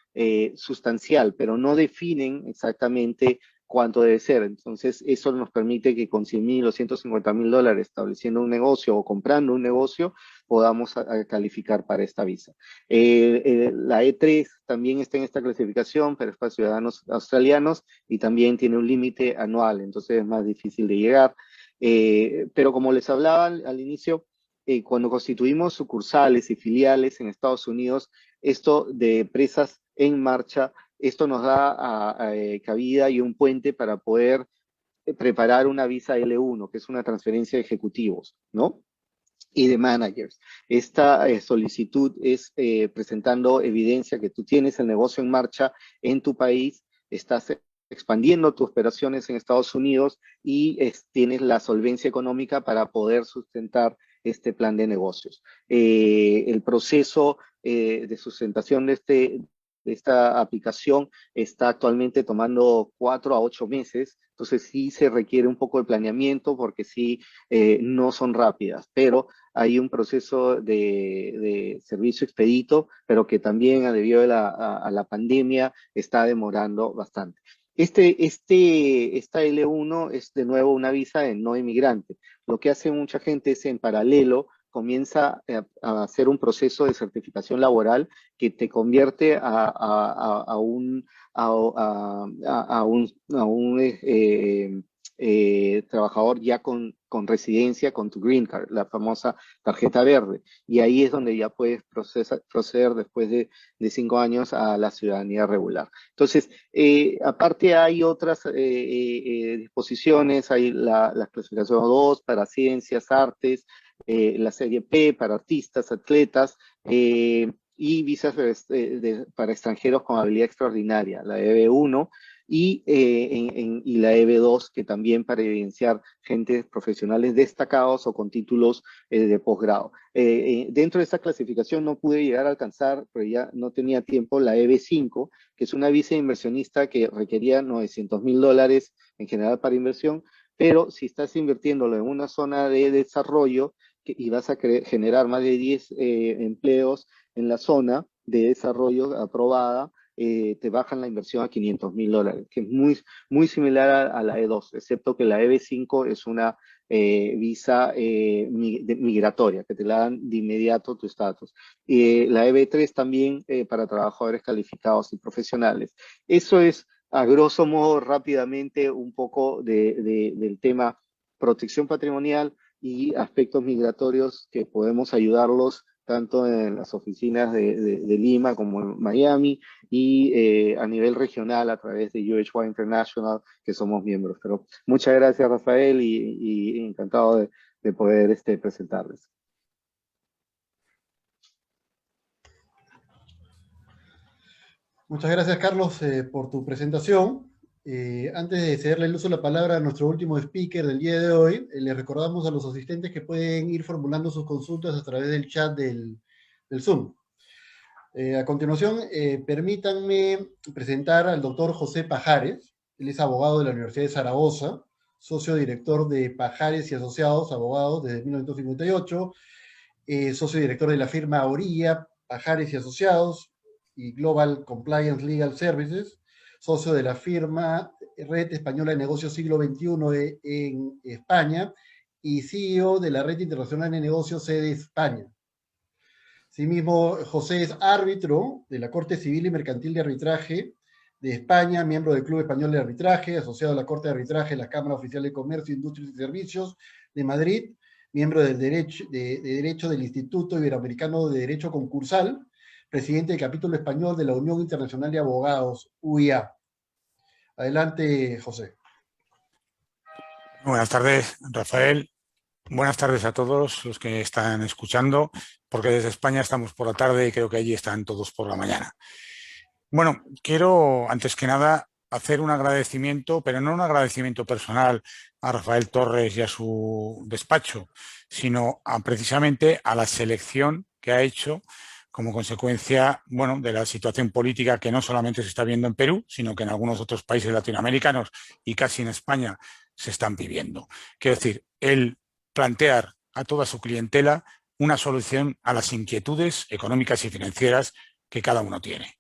sustancial, pero no definen exactamente cuánto debe ser. Entonces, eso nos permite que con 100,000 o 150,000 dólares estableciendo un negocio o comprando un negocio, podamos a calificar para esta visa. La E3 también está en esta clasificación, pero es para ciudadanos australianos y también tiene un límite anual, entonces es más difícil de llegar. Pero como les hablaba al inicio, cuando constituimos sucursales y filiales en Estados Unidos, esto de empresas en marcha, esto nos da cabida y un puente para poder preparar una visa L1, que es una transferencia de ejecutivos, ¿no? Y de managers. Esta solicitud es presentando evidencia que tú tienes el negocio en marcha en tu país, estás expandiendo tus operaciones en Estados Unidos y tienes la solvencia económica para poder sustentar este plan de negocios. El proceso de sustentación de esta aplicación está actualmente tomando 4 a 8 meses, entonces sí se requiere un poco de planeamiento porque sí no son rápidas, pero hay un proceso de servicio expedito, pero que también debido a la pandemia está demorando bastante. Esta L1 es de nuevo una visa de no inmigrante. Lo que hace mucha gente es en paralelo comienza a hacer un proceso de certificación laboral que te convierte a un trabajador ya con residencia, con tu green card, la famosa tarjeta verde. Y ahí es donde ya puedes proceder después de 5 años a la ciudadanía regular. Entonces, aparte hay otras disposiciones, hay la clasificación 2 para ciencias, artes, la serie P para artistas, atletas, y visas para extranjeros con habilidad extraordinaria, la EB1, y la EB2, que también para evidenciar gente profesionales destacados o con títulos de posgrado. Dentro de esta clasificación no pude llegar a alcanzar, pero ya no tenía tiempo, la EB5, que es una visa inversionista que requería 900,000 dólares en general para inversión, pero si estás invirtiéndolo en una zona de desarrollo y vas a generar más de 10 empleos en la zona de desarrollo aprobada, te bajan la inversión a 500,000 dólares, que es muy similar a la E2, excepto que la EB5 es una visa migratoria, que te la dan de inmediato tu estatus. La EB3 también para trabajadores calificados y profesionales. Eso es, a grosso modo, rápidamente, un poco del tema protección patrimonial y aspectos migratorios que podemos ayudarlos tanto en las oficinas de Lima como en Miami y a nivel regional a través de UHY International, que somos miembros. Pero muchas gracias, Rafael, y encantado de poder presentarles. Muchas gracias, Carlos, por tu presentación. Antes de cederle el uso de la palabra a nuestro último speaker del día de hoy, les recordamos a los asistentes que pueden ir formulando sus consultas a través del chat del Zoom. A continuación, permítanme presentar al doctor José Pajares. Él es abogado de la Universidad de Zaragoza, socio director de Pajares y Asociados, abogados desde 1958, socio director de la firma Orilla, Pajares y Asociados y Global Compliance Legal Services, socio de la firma Red Española de Negocios Siglo XXI en España y CEO de la Red Internacional de Negocios, sede España. Asimismo, José es árbitro de la Corte Civil y Mercantil de Arbitraje de España, miembro del Club Español de Arbitraje, asociado a la Corte de Arbitraje de la Cámara Oficial de Comercio, Industrias y Servicios de Madrid, miembro del Derecho del Instituto Iberoamericano de Derecho Concursal, presidente del capítulo español de la Unión Internacional de Abogados, UIA. Adelante, José. Buenas tardes, Rafael. Buenas tardes a todos los que están escuchando, porque desde España estamos por la tarde y creo que allí están todos por la mañana. Bueno, quiero, antes que nada, hacer un agradecimiento, pero no un agradecimiento personal a Rafael Torres y a su despacho, sino precisamente a la selección que ha hecho como consecuencia, bueno, de la situación política que no solamente se está viendo en Perú, sino que en algunos otros países latinoamericanos y casi en España se están viviendo. Quiero decir, él plantear a toda su clientela una solución a las inquietudes económicas y financieras que cada uno tiene.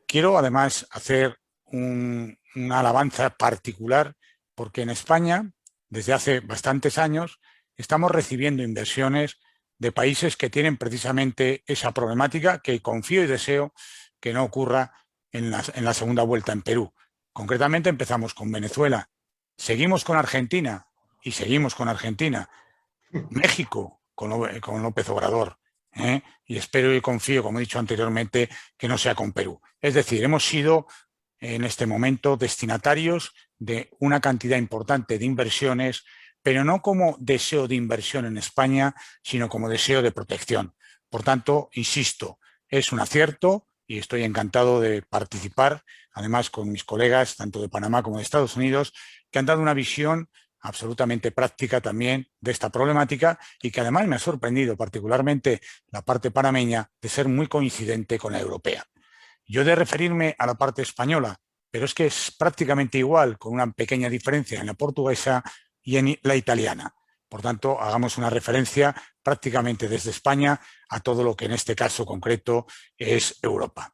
Quiero además hacer una alabanza particular porque en España, desde hace bastantes años, estamos recibiendo inversiones de países que tienen precisamente esa problemática que confío y deseo que no ocurra en la segunda vuelta en Perú. Concretamente empezamos con Venezuela, seguimos con Argentina y seguimos con Argentina, México con López Obrador, y espero y confío, como he dicho anteriormente, que no sea con Perú. Es decir, hemos sido en este momento destinatarios de una cantidad importante de inversiones, pero no como deseo de inversión en España, sino como deseo de protección. Por tanto, insisto, es un acierto y estoy encantado de participar, además con mis colegas, tanto de Panamá como de Estados Unidos, que han dado una visión absolutamente práctica también de esta problemática y que además me ha sorprendido particularmente la parte panameña de ser muy coincidente con la europea. Yo he de referirme a la parte española, pero es que es prácticamente igual, con una pequeña diferencia en la portuguesa y en la italiana. Por tanto, hagamos una referencia prácticamente desde España a todo lo que en este caso concreto es Europa.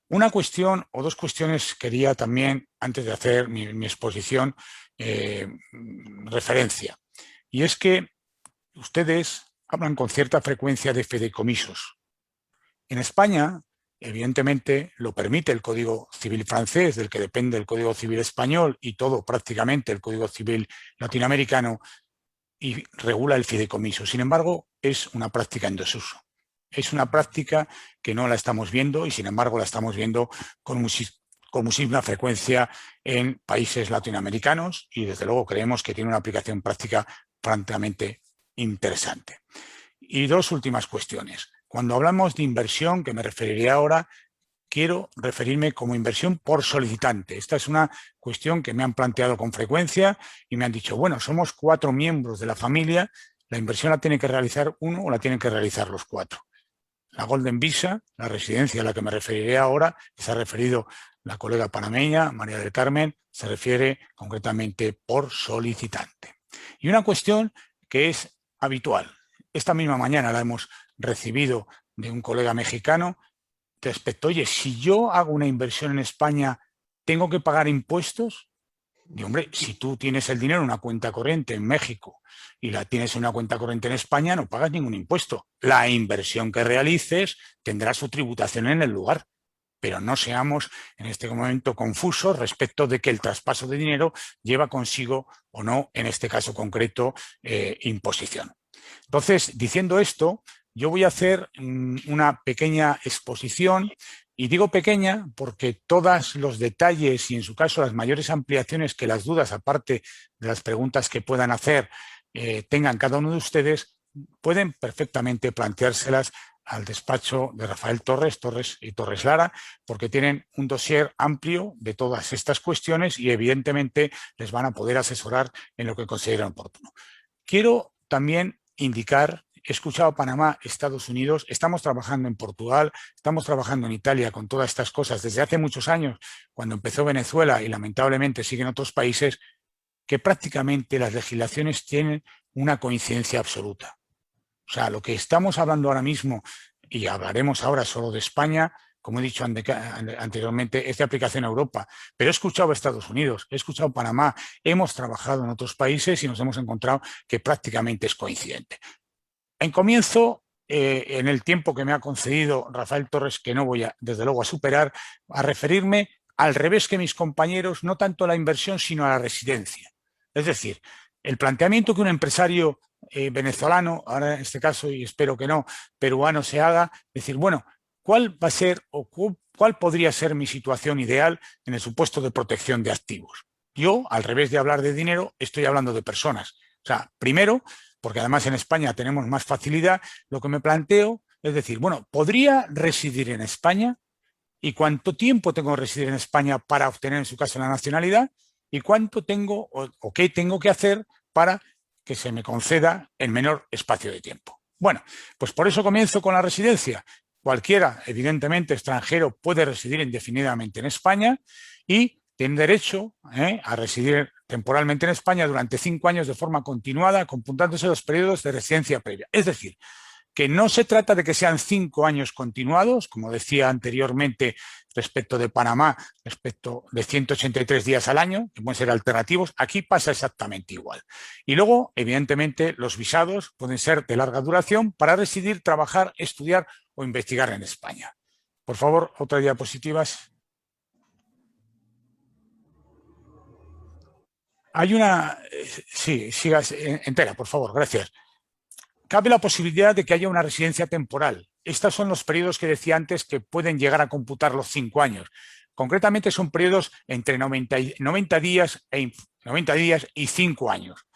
Una cuestión o dos cuestiones quería también, antes de hacer mi exposición, referencia. Y es que ustedes hablan con cierta frecuencia de fideicomisos. En España, evidentemente, lo permite el Código Civil francés, del que depende el Código Civil español y todo prácticamente el Código Civil latinoamericano, y regula el fideicomiso. Sin embargo, es una práctica en desuso. Es una práctica que no la estamos viendo y, sin embargo, la estamos viendo con muchísima frecuencia en países latinoamericanos y, desde luego, creemos que tiene una aplicación práctica francamente interesante. Y dos últimas cuestiones. Cuando hablamos de inversión, que me referiré ahora, quiero referirme como inversión por solicitante. Esta es una cuestión que me han planteado con frecuencia y me han dicho, bueno, somos 4 miembros de la familia, ¿la inversión la tiene que realizar uno o la tienen que realizar los 4? La Golden Visa, la residencia a la que me referiré ahora, que se ha referido la colega panameña, María del Carmen, se refiere concretamente por solicitante. Y una cuestión que es habitual. Esta misma mañana la hemos recibido de un colega mexicano respecto, oye, si yo hago una inversión en España, ¿tengo que pagar impuestos? Y, hombre, si tú tienes el dinero en una cuenta corriente en México y la tienes en una cuenta corriente en España, no pagas ningún impuesto. La inversión que realices tendrá su tributación en el lugar, pero no seamos en este momento confusos respecto de que el traspaso de dinero lleva consigo o no, en este caso concreto, imposición. Entonces, diciendo esto, yo voy a hacer una pequeña exposición. Y digo pequeña porque todos los detalles y, en su caso, las mayores ampliaciones que las dudas, aparte de las preguntas que puedan hacer, tengan cada uno de ustedes, pueden perfectamente planteárselas al despacho de Rafael Torres y Torres Lara, porque tienen un dossier amplio de todas estas cuestiones y, evidentemente, les van a poder asesorar en lo que consideren oportuno. Quiero también indicar, he escuchado Panamá, Estados Unidos, estamos trabajando en Portugal, estamos trabajando en Italia con todas estas cosas desde hace muchos años, cuando empezó Venezuela y lamentablemente siguen otros países, que prácticamente las legislaciones tienen una coincidencia absoluta. O sea, lo que estamos hablando ahora mismo, y hablaremos ahora solo de España, como he dicho anteriormente, es de aplicación a Europa, pero he escuchado a Estados Unidos, he escuchado a Panamá, hemos trabajado en otros países y nos hemos encontrado que prácticamente es coincidente. En comienzo, en el tiempo que me ha concedido Rafael Torres, que no voy desde luego a superar, a referirme al revés que mis compañeros, no tanto a la inversión, sino a la residencia. Es decir, el planteamiento que un empresario venezolano, ahora en este caso, y espero que no, peruano se haga, decir, bueno, ¿cuál va a ser o cuál podría ser mi situación ideal en el supuesto de protección de activos? Yo, al revés de hablar de dinero, estoy hablando de personas. O sea, primero, porque además en España tenemos más facilidad, lo que me planteo es decir, bueno, ¿podría residir en España? ¿Y cuánto tiempo tengo que residir en España para obtener en su caso la nacionalidad? ¿Y cuánto tengo o qué tengo que hacer para que se me conceda en menor espacio de tiempo? Bueno, pues por eso comienzo con la residencia. Cualquiera, evidentemente, extranjero puede residir indefinidamente en España y tiene derecho a residir temporalmente en España durante 5 años de forma continuada, computándose los periodos de residencia previa. Es decir, que no se trata de que sean 5 años continuados, como decía anteriormente respecto de Panamá, respecto de 183 días al año, que pueden ser alternativos, aquí pasa exactamente igual. Y luego, evidentemente, los visados pueden ser de larga duración para residir, trabajar, estudiar o investigar en España. Por favor, otra diapositivas. Hay una... Sí, sigas entera, por favor, gracias. Cabe la posibilidad de que haya una residencia temporal. Estos son los periodos que decía antes que pueden llegar a computar los 5 años. Concretamente son periodos entre 90 días y 5 años.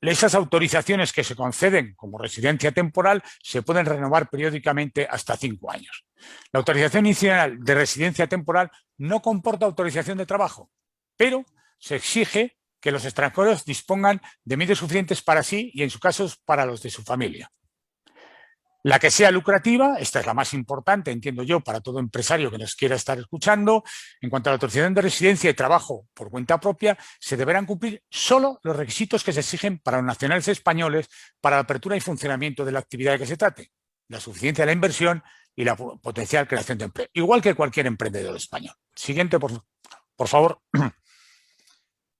Esas autorizaciones que se conceden como residencia temporal se pueden renovar periódicamente hasta 5 años. La autorización inicial de residencia temporal no comporta autorización de trabajo, pero se exige que los extranjeros dispongan de medios suficientes para sí y, en su caso, para los de su familia. La que sea lucrativa, esta es la más importante, entiendo yo, para todo empresario que nos quiera estar escuchando. En cuanto a la autorización de residencia y trabajo por cuenta propia, se deberán cumplir solo los requisitos que se exigen para los nacionales españoles para la apertura y funcionamiento de la actividad de que se trate, la suficiencia de la inversión y la potencial creación de empleo, igual que cualquier emprendedor español. Siguiente, por favor.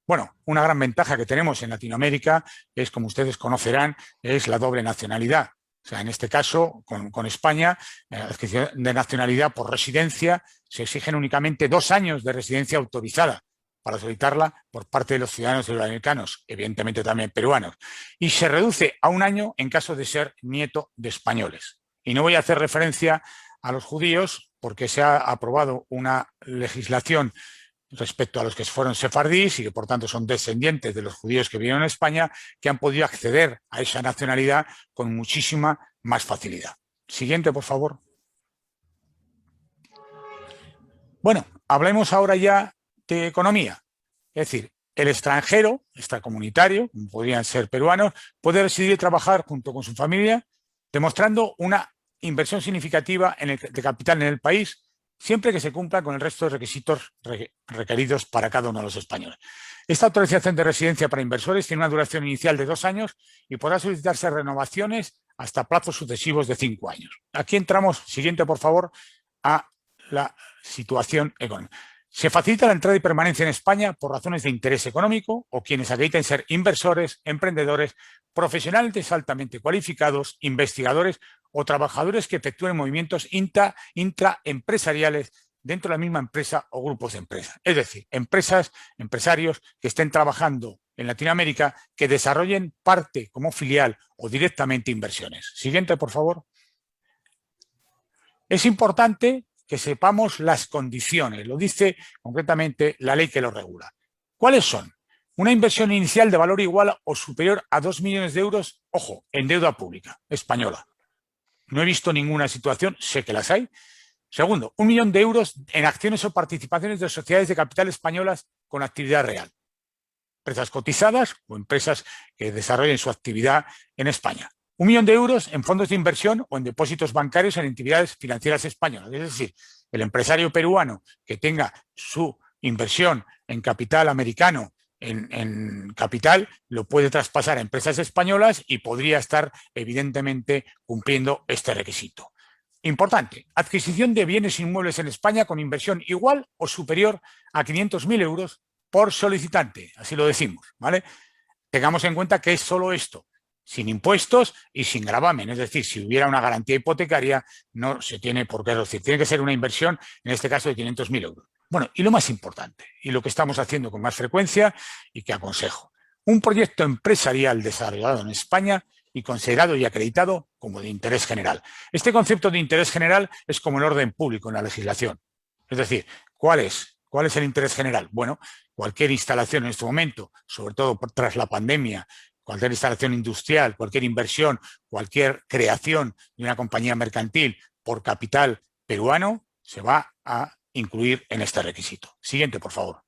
Bueno, una gran ventaja que tenemos en Latinoamérica es, como ustedes conocerán, es la doble nacionalidad. O sea, en este caso, con España, la adquisición de nacionalidad por residencia se exigen únicamente 2 años de residencia autorizada para solicitarla por parte de los ciudadanos iberoamericanos, evidentemente también peruanos, y se reduce a 1 año en caso de ser nieto de españoles. Y no voy a hacer referencia a los judíos porque se ha aprobado una legislación respecto a los que fueron sefardíes y que por tanto son descendientes de los judíos que vinieron a España, que han podido acceder a esa nacionalidad con muchísima más facilidad. Siguiente, por favor. Bueno, hablemos ahora ya de economía. Es decir, el extranjero, extracomunitario, como podrían ser peruanos, puede residir y trabajar junto con su familia, demostrando una inversión significativa de capital en el país, siempre que se cumpla con el resto de requisitos requeridos para cada uno de los españoles. Esta autorización de residencia para inversores tiene una duración inicial de 2 años y podrá solicitarse renovaciones hasta plazos sucesivos de 5 años. Aquí entramos, siguiente por favor, a la situación económica. Se facilita la entrada y permanencia en España por razones de interés económico o quienes acrediten ser inversores, emprendedores, profesionales altamente cualificados, investigadores o trabajadores que efectúen movimientos intraempresariales dentro de la misma empresa o grupos de empresas. Es decir, empresarios que estén trabajando en Latinoamérica que desarrollen parte como filial o directamente inversiones. Siguiente, por favor. Es importante que sepamos las condiciones, lo dice concretamente la ley que lo regula. ¿Cuáles son? Una inversión inicial de valor igual o superior a 2 millones de euros, ojo, en deuda pública española. No he visto ninguna situación, sé que las hay. Segundo, 1 millón de euros en acciones o participaciones de sociedades de capital españolas con actividad real. Empresas cotizadas o empresas que desarrollen su actividad en España. 1 millón de euros en fondos de inversión o en depósitos bancarios en entidades financieras españolas. Es decir, el empresario peruano que tenga su inversión en capital americano, en capital, lo puede traspasar a empresas españolas y podría estar, evidentemente, cumpliendo este requisito. Importante, adquisición de bienes inmuebles en España con inversión igual o superior a 500.000 euros por solicitante, así lo decimos, ¿vale? Tengamos en cuenta que es solo esto, sin impuestos y sin gravamen, es decir, si hubiera una garantía hipotecaria no se tiene por qué reducir, tiene que ser una inversión, en este caso de 500.000 euros. Bueno, y lo más importante, y lo que estamos haciendo con más frecuencia y que aconsejo, un proyecto empresarial desarrollado en España y considerado y acreditado como de interés general. Este concepto de interés general es como el orden público en la legislación. Es decir, ¿cuál es el interés general? Bueno, cualquier instalación en este momento, sobre todo tras la pandemia, cualquier instalación industrial, cualquier inversión, cualquier creación de una compañía mercantil por capital peruano, se va a incluir en este requisito. Siguiente, por favor.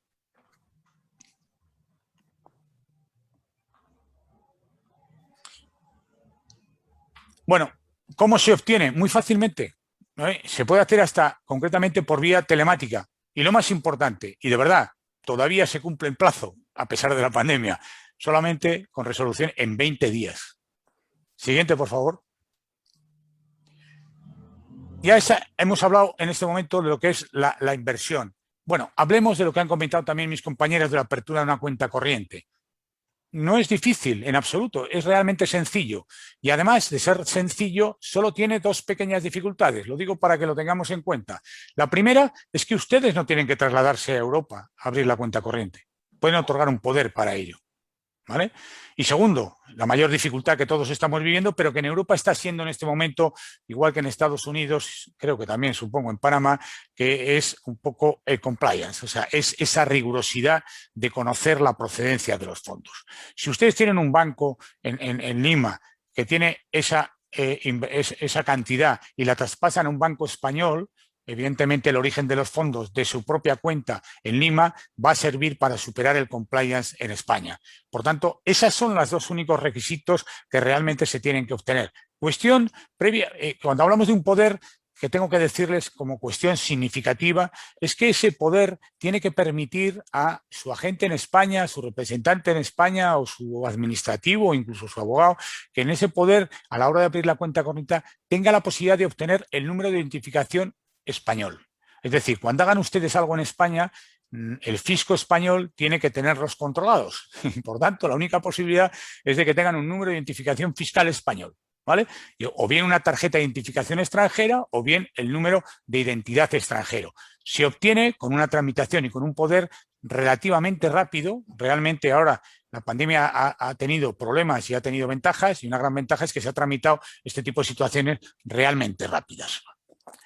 Bueno, ¿cómo se obtiene? Muy fácilmente. Se puede hacer hasta concretamente por vía telemática. Y lo más importante, y de verdad, todavía se cumple el plazo, a pesar de la pandemia, solamente con resolución en 20 días. Siguiente, por favor. Ya hemos hablado en este momento de lo que es la inversión. Bueno, hablemos de lo que han comentado también mis compañeras de la apertura de una cuenta corriente. No es difícil en absoluto, es realmente sencillo. Y además de ser sencillo, solo tiene dos pequeñas dificultades. Lo digo para que lo tengamos en cuenta. La primera es que ustedes no tienen que trasladarse a Europa a abrir la cuenta corriente. Pueden otorgar un poder para ello, ¿vale? Y segundo, la mayor dificultad que todos estamos viviendo, pero que en Europa está siendo en este momento, igual que en Estados Unidos, creo que también supongo en Panamá, que es un poco el compliance, o sea, es esa rigurosidad de conocer la procedencia de los fondos. Si ustedes tienen un banco en Lima que tiene esa cantidad y la traspasan a un banco español, evidentemente el origen de los fondos de su propia cuenta en Lima va a servir para superar el compliance en España. Por tanto, esos son los dos únicos requisitos que realmente se tienen que obtener. Cuestión previa, cuando hablamos de un poder, que tengo que decirles como cuestión significativa, es que ese poder tiene que permitir a su agente en España, a su representante en España o su administrativo o incluso su abogado, que en ese poder, a la hora de abrir la cuenta corriente, tenga la posibilidad de obtener el número de identificación español. Es decir, cuando hagan ustedes algo en España, el fisco español tiene que tenerlos controlados. Por tanto, la única posibilidad es de que tengan un número de identificación fiscal español, ¿vale? O bien una tarjeta de identificación extranjera o bien el número de identidad extranjero. Se obtiene con una tramitación y con un poder relativamente rápido. Realmente ahora la pandemia ha tenido problemas y ha tenido ventajas, y una gran ventaja es que se ha tramitado este tipo de situaciones realmente rápidas.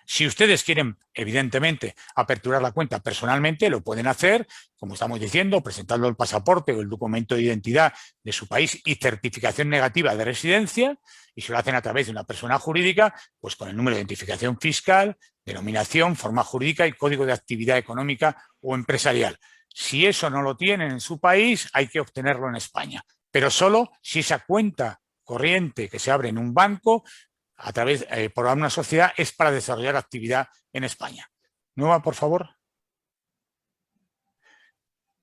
Si ustedes quieren, evidentemente, aperturar la cuenta personalmente, lo pueden hacer, como estamos diciendo, presentando el pasaporte o el documento de identidad de su país y certificación negativa de residencia, y si lo hacen a través de una persona jurídica, pues con el número de identificación fiscal, denominación, forma jurídica y código de actividad económica o empresarial. Si eso no lo tienen en su país, hay que obtenerlo en España, pero solo si esa cuenta corriente que se abre en un banco a través por una sociedad es para desarrollar actividad en España. Nueva, por favor.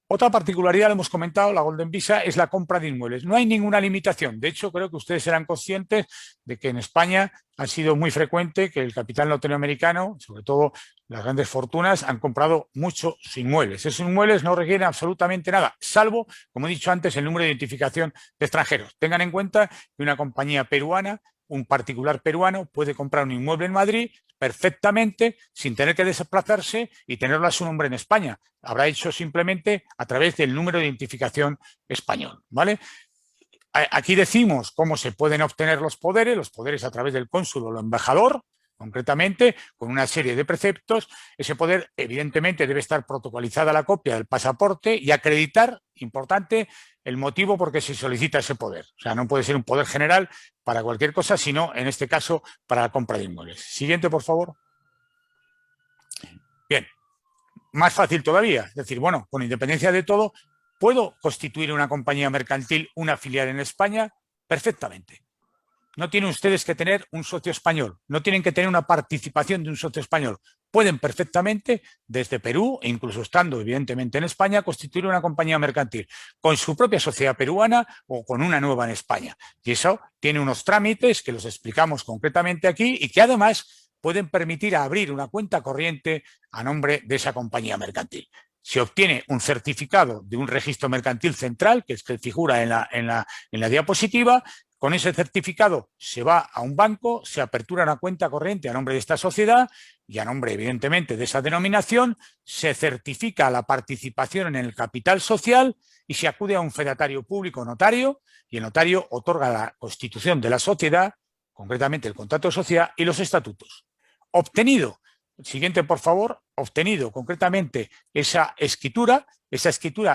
Otra particularidad, lo hemos comentado, la Golden Visa, es la compra de inmuebles. No hay ninguna limitación. De hecho, creo que ustedes serán conscientes de que en España ha sido muy frecuente que el capital norteamericano, sobre todo las grandes fortunas, han comprado muchos inmuebles. Esos inmuebles no requieren absolutamente nada, salvo, como he dicho antes, el número de identificación de extranjeros. Tengan en cuenta que una compañía peruana, un particular peruano, puede comprar un inmueble en Madrid perfectamente sin tener que desplazarse y tenerlo a su nombre en España. Habrá hecho simplemente a través del número de identificación español, ¿vale? Aquí decimos cómo se pueden obtener los poderes a través del cónsul o el embajador, concretamente, con una serie de preceptos. Ese poder, evidentemente, debe estar protocolizada la copia del pasaporte y acreditar, importante, el motivo por qué se solicita ese poder. O sea, no puede ser un poder general para cualquier cosa, sino, en este caso, para la compra de inmuebles. Siguiente, por favor. Bien, más fácil todavía. Es decir, bueno, con independencia de todo, ¿puedo constituir una compañía mercantil, una filial en España? Perfectamente. No tienen ustedes que tener un socio español, no tienen que tener una participación de un socio español. Pueden perfectamente, desde Perú, e incluso estando evidentemente en España, constituir una compañía mercantil con su propia sociedad peruana o con una nueva en España. Y eso tiene unos trámites que los explicamos concretamente aquí y que además pueden permitir abrir una cuenta corriente a nombre de esa compañía mercantil. Se obtiene un certificado de un registro mercantil central, que es que figura en la diapositiva. Con ese certificado se va a un banco, se apertura una cuenta corriente a nombre de esta sociedad y a nombre, evidentemente, de esa denominación, se certifica la participación en el capital social y se acude a un fedatario público notario, y el notario otorga la constitución de la sociedad, concretamente el contrato de sociedad y los estatutos. Obtenido, siguiente por favor, obtenido concretamente esa escritura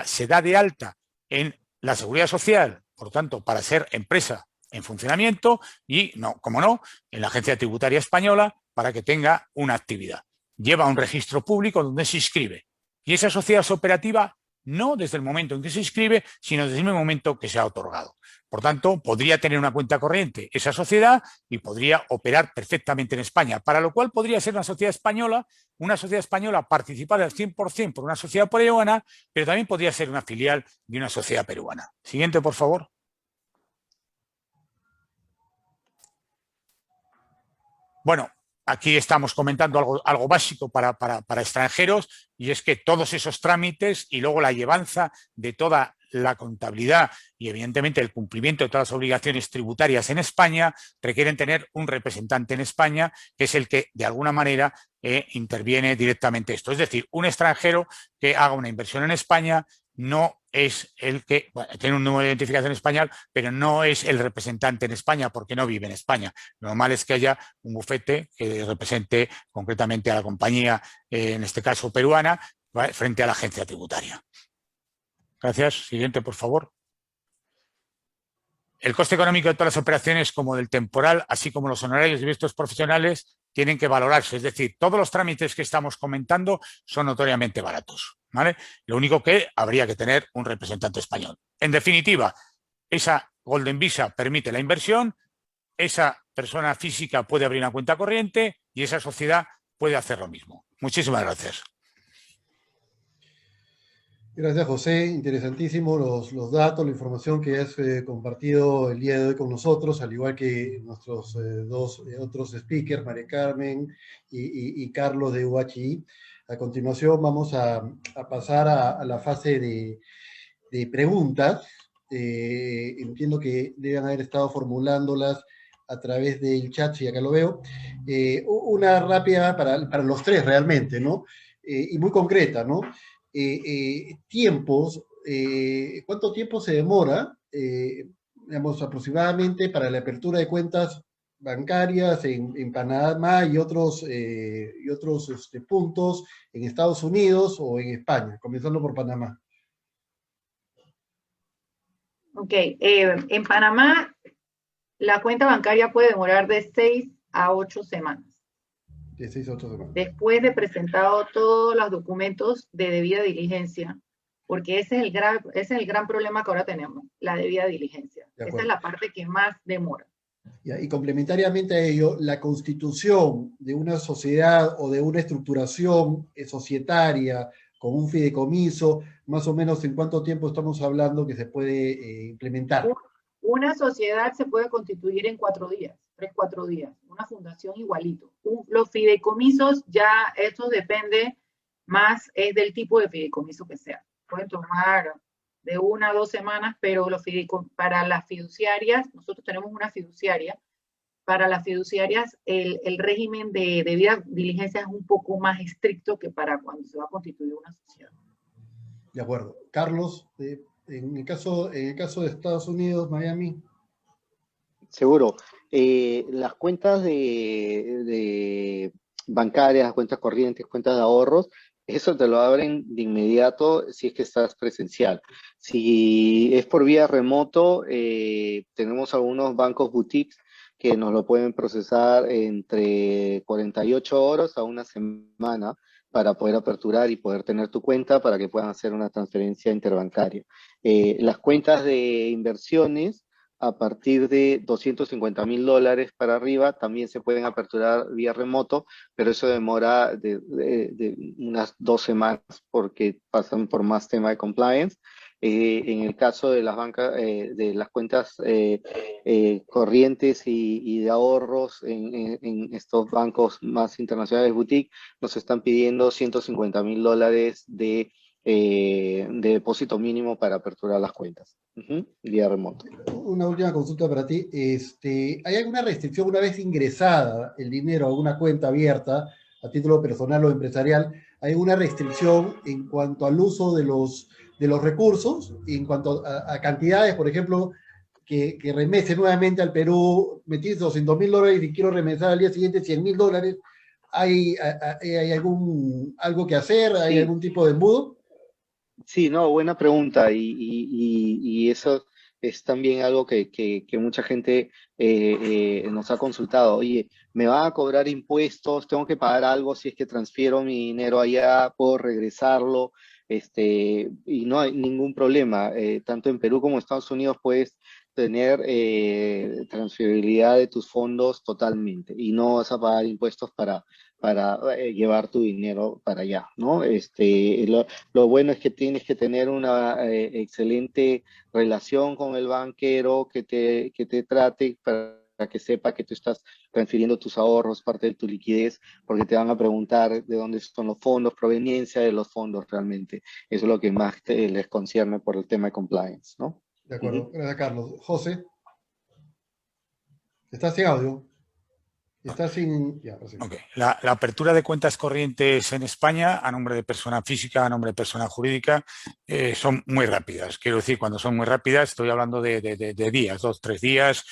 se da de alta en la Seguridad Social, por lo tanto, para ser empresa en funcionamiento y, no, como no, en la Agencia Tributaria Española para que tenga una actividad. Lleva un registro público donde se inscribe. Y esa sociedad es operativa no desde el momento en que se inscribe, sino desde el momento que se ha otorgado. Por tanto, podría tener una cuenta corriente esa sociedad y podría operar perfectamente en España, para lo cual podría ser una sociedad española participada al 100% por una sociedad peruana, pero también podría ser una filial de una sociedad peruana. Siguiente, por favor. Bueno, aquí estamos comentando algo básico para extranjeros, y es que todos esos trámites y luego la llevanza de toda la contabilidad y, evidentemente, el cumplimiento de todas las obligaciones tributarias en España requieren tener un representante en España, que es el que, de alguna manera, interviene directamente esto. Es decir, un extranjero que haga una inversión en España no es el que, bueno, tiene un número de identificación español, pero no es el representante en España porque no vive en España. Lo normal es que haya un bufete que represente concretamente a la compañía, en este caso peruana, ¿vale?, frente a la agencia tributaria. Gracias. Siguiente, por favor. El coste económico de todas las operaciones, como del temporal, así como los honorarios de estos profesionales, tienen que valorarse. Es decir, todos los trámites que estamos comentando son notoriamente baratos, ¿vale? Lo único que habría que tener un representante español. En definitiva, esa Golden Visa permite la inversión, esa persona física puede abrir una cuenta corriente y esa sociedad puede hacer lo mismo. Muchísimas gracias. Gracias, José. Interesantísimo los datos, la información que has compartido el día de hoy con nosotros, al igual que nuestros dos otros speakers, María Carmen y Carlos de UHI. A continuación vamos a pasar a la fase de preguntas. Entiendo que deben haber estado formulándolas a través del chat, si acá lo veo. Una rápida para los tres realmente, ¿no? Y muy concreta, ¿no? Tiempos, ¿cuánto tiempo se demora, digamos, aproximadamente para la apertura de cuentas bancarias en Panamá y otros puntos en Estados Unidos o en España, comenzando por Panamá? Ok, en Panamá la cuenta bancaria puede demorar de 6 a 8 semanas. De 6 a 8 semanas. Después de presentado todos los documentos de debida diligencia, porque ese es el gran problema que ahora tenemos, la debida diligencia. Esa es la parte que más demora. Y complementariamente a ello, la constitución de una sociedad o de una estructuración societaria con un fideicomiso, más o menos ¿en cuánto tiempo estamos hablando que se puede implementar? Una sociedad se puede constituir en 4 días, 3-4 días. Una fundación igualito. Los fideicomisos ya, eso depende más, es del tipo de fideicomiso que sea. Pueden tomar de 1 a 2 semanas, pero para las fiduciarias, nosotros tenemos una fiduciaria, para las fiduciarias el régimen de debida diligencia es un poco más estricto que para cuando se va a constituir una sociedad. De acuerdo. Carlos, en el caso de Estados Unidos, Miami. Seguro. Las cuentas de bancarias, cuentas corrientes, cuentas de ahorros, eso te lo abren de inmediato si es que estás presencial. Si es por vía remoto, tenemos algunos bancos boutiques que nos lo pueden procesar entre 48 horas a una semana para poder aperturar y poder tener tu cuenta para que puedan hacer una transferencia interbancaria. Las cuentas de inversiones a partir de $250,000 para arriba también se pueden aperturar vía remoto, pero eso demora de unas 2 semanas porque pasan por más tema de compliance. en el caso de las bancas, de las cuentas corrientes y de ahorros en estos bancos más internacionales boutique, nos están pidiendo $150.000 de depósito mínimo para aperturar las cuentas. Vía remoto. Una última consulta para ti. ¿Hay alguna restricción una vez ingresada el dinero a una cuenta abierta a título personal o empresarial? ¿Hay alguna restricción en cuanto al uso de los recursos, en cuanto a cantidades, por ejemplo, que remese nuevamente al Perú, metí $200.000 y quiero remesar al día siguiente $100.000? ¿Hay algo que hacer? ¿Hay algún tipo de embudo? Sí, no, buena pregunta y eso es también algo que mucha gente nos ha consultado. Oye, ¿me van a cobrar impuestos? ¿Tengo que pagar algo si es que transfiero mi dinero allá? ¿Puedo regresarlo? Y no hay ningún problema. Tanto en Perú como en Estados Unidos puedes tener transferibilidad de tus fondos totalmente y no vas a pagar impuestos para llevar tu dinero para allá, ¿no? Lo bueno es que tienes que tener una excelente relación con el banquero que te trate para que sepa que tú estás transfiriendo tus ahorros, parte de tu liquidez, porque te van a preguntar de dónde son los fondos, proveniencia de los fondos realmente. Eso es lo que más les concierne por el tema de compliance, ¿no? De acuerdo, gracias Carlos. José, ¿estás sin audio? ¿Estás sin...? Ya, pues sí. Okay. La apertura de cuentas corrientes en España a nombre de persona física, a nombre de persona jurídica, son muy rápidas. Quiero decir, cuando son muy rápidas, estoy hablando de días, 2, 3 días,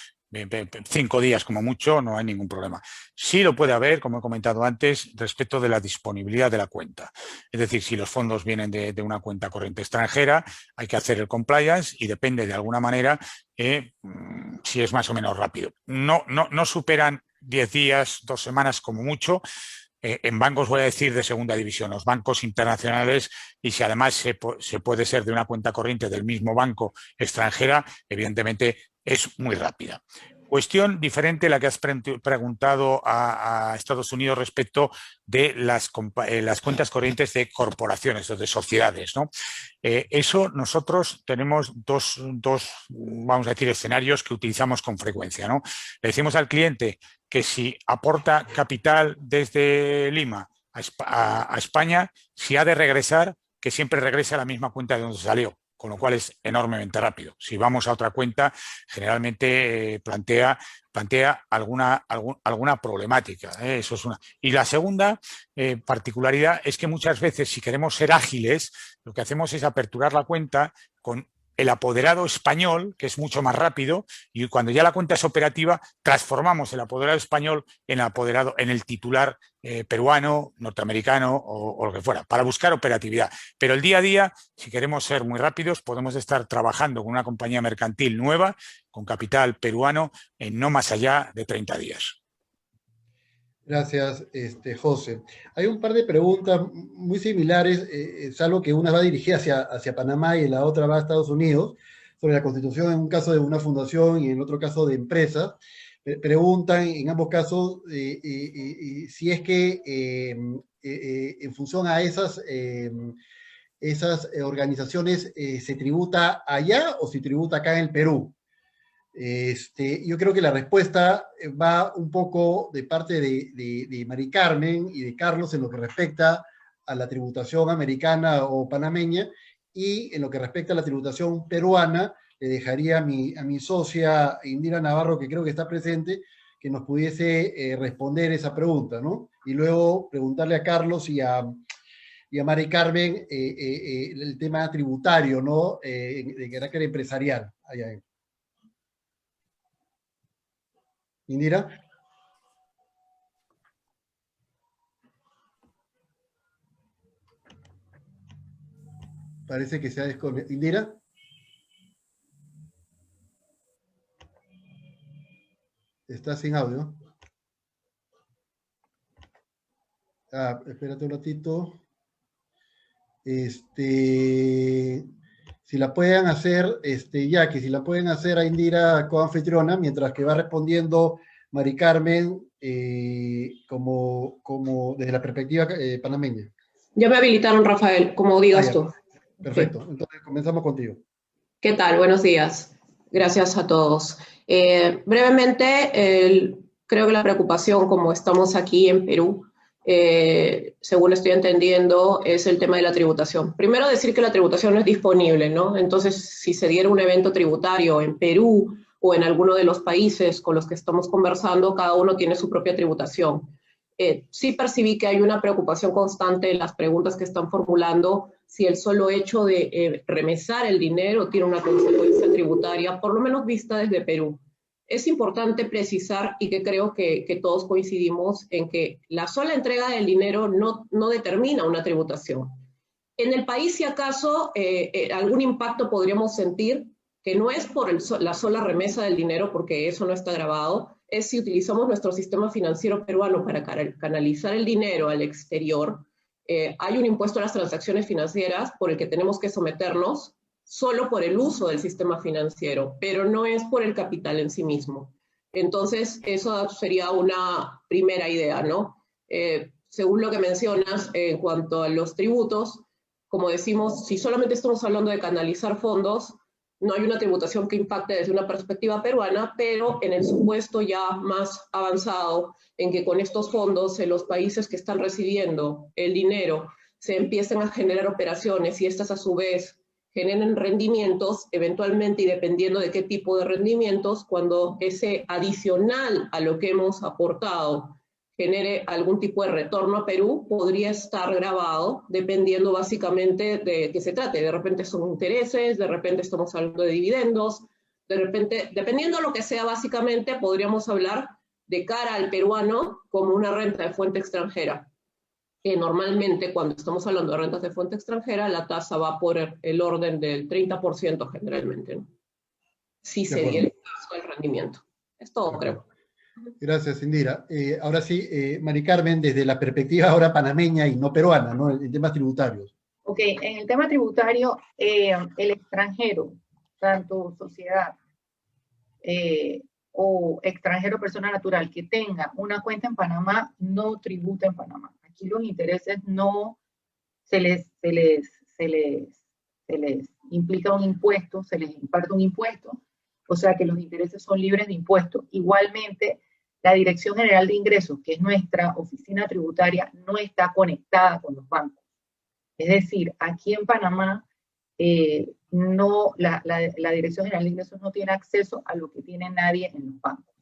5 días como mucho, no hay ningún problema. Sí lo puede haber, como he comentado antes, respecto de la disponibilidad de la cuenta. Es decir, si los fondos vienen de una cuenta corriente extranjera, hay que hacer el compliance y depende de alguna manera si es más o menos rápido. No superan 10 días, 2 semanas como mucho. En bancos, voy a decir, de segunda división, los bancos internacionales, y si además se puede ser de una cuenta corriente del mismo banco extranjera, evidentemente es muy rápida. Cuestión diferente la que has preguntado a Estados Unidos respecto de las cuentas corrientes de corporaciones o de sociedades, ¿no? Eso nosotros tenemos dos, vamos a decir, escenarios que utilizamos con frecuencia, ¿no? Le decimos al cliente que si aporta capital desde Lima a España, si ha de regresar, que siempre regrese a la misma cuenta de donde salió, con lo cual es enormemente rápido. Si vamos a otra cuenta, generalmente plantea alguna problemática. Eso es una. Y la segunda particularidad es que muchas veces, si queremos ser ágiles, lo que hacemos es aperturar la cuenta con el apoderado español, que es mucho más rápido, y cuando ya la cuenta es operativa, transformamos el apoderado español en el titular peruano, norteamericano o lo que fuera, para buscar operatividad. Pero el día a día, si queremos ser muy rápidos, podemos estar trabajando con una compañía mercantil nueva, con capital peruano, en no más allá de 30 días. Gracias, José. Hay un par de preguntas muy similares, salvo que una va dirigida hacia Panamá y la otra va a Estados Unidos, sobre la constitución en un caso de una fundación y en otro caso de empresa. Preguntan en ambos casos si es que en función a esas organizaciones se tributa allá o si tributa acá en el Perú. Yo creo que la respuesta va un poco de parte de Mari Carmen y de Carlos en lo que respecta a la tributación americana o panameña, y en lo que respecta a la tributación peruana, le dejaría a mi socia Indira Navarro, que creo que está presente, que nos pudiese responder esa pregunta, ¿no? Y luego preguntarle a Carlos y a Mari Carmen el tema tributario, ¿no? De carácter empresarial. Allá. Indira. Parece que se ha desconectado. Indira. Está sin audio. Espérate un ratito. Si la pueden hacer, Jackie, si la pueden hacer a Indira coanfitriona, mientras que va respondiendo Mari Carmen como desde la perspectiva panameña. Ya me habilitaron, Rafael, como digas tú. Perfecto, entonces comenzamos contigo. ¿Qué tal? Buenos días. Gracias a todos. Brevemente, creo que la preocupación, como estamos aquí en Perú, según estoy entendiendo, es el tema de la tributación. Primero decir que la tributación no es disponible, ¿no? Entonces, si se diera un evento tributario en Perú o en alguno de los países con los que estamos conversando, cada uno tiene su propia tributación. Sí percibí que hay una preocupación constante en las preguntas que están formulando, si el solo hecho de remesar el dinero tiene una consecuencia tributaria, por lo menos vista desde Perú. Es importante precisar, y que creo que todos coincidimos, en que la sola entrega del dinero no determina una tributación. En el país, si acaso, algún impacto podríamos sentir, que no es por la sola remesa del dinero, porque eso no está grabado, es si utilizamos nuestro sistema financiero peruano para canalizar el dinero al exterior. Hay un impuesto a las transacciones financieras por el que tenemos que someternos solo por el uso del sistema financiero, pero no es por el capital en sí mismo. Entonces, eso sería una primera idea, ¿no? Según lo que mencionas, en cuanto a los tributos, como decimos, si solamente estamos hablando de canalizar fondos, no hay una tributación que impacte desde una perspectiva peruana, pero en el supuesto ya más avanzado, en que con estos fondos en los países que están recibiendo el dinero se empiecen a generar operaciones y estas a su vez generen rendimientos, eventualmente, y dependiendo de qué tipo de rendimientos, cuando ese adicional a lo que hemos aportado genere algún tipo de retorno a Perú, podría estar grabado, dependiendo básicamente de qué se trate. De repente son intereses, de repente estamos hablando de dividendos, de repente, dependiendo de lo que sea, básicamente podríamos hablar de cara al peruano como una renta de fuente extranjera. Que normalmente cuando estamos hablando de rentas de fuente extranjera, la tasa va por el orden del 30% generalmente, ¿no? Si se diera el caso del rendimiento. Es todo, creo. Gracias, Indira. Ahora sí, Mari Carmen, desde la perspectiva ahora panameña y no peruana, ¿no? En temas tributarios. Ok, en el tema tributario, el extranjero, tanto sociedad o extranjero persona natural que tenga una cuenta en Panamá, no tributa en Panamá. Aquí los intereses no se les implica un impuesto, se les imparte un impuesto, o sea que los intereses son libres de impuestos. Igualmente, la Dirección General de Ingresos, que es nuestra oficina tributaria, no está conectada con los bancos. Es decir, aquí en Panamá, la Dirección General de Ingresos no tiene acceso a lo que tiene nadie en los bancos.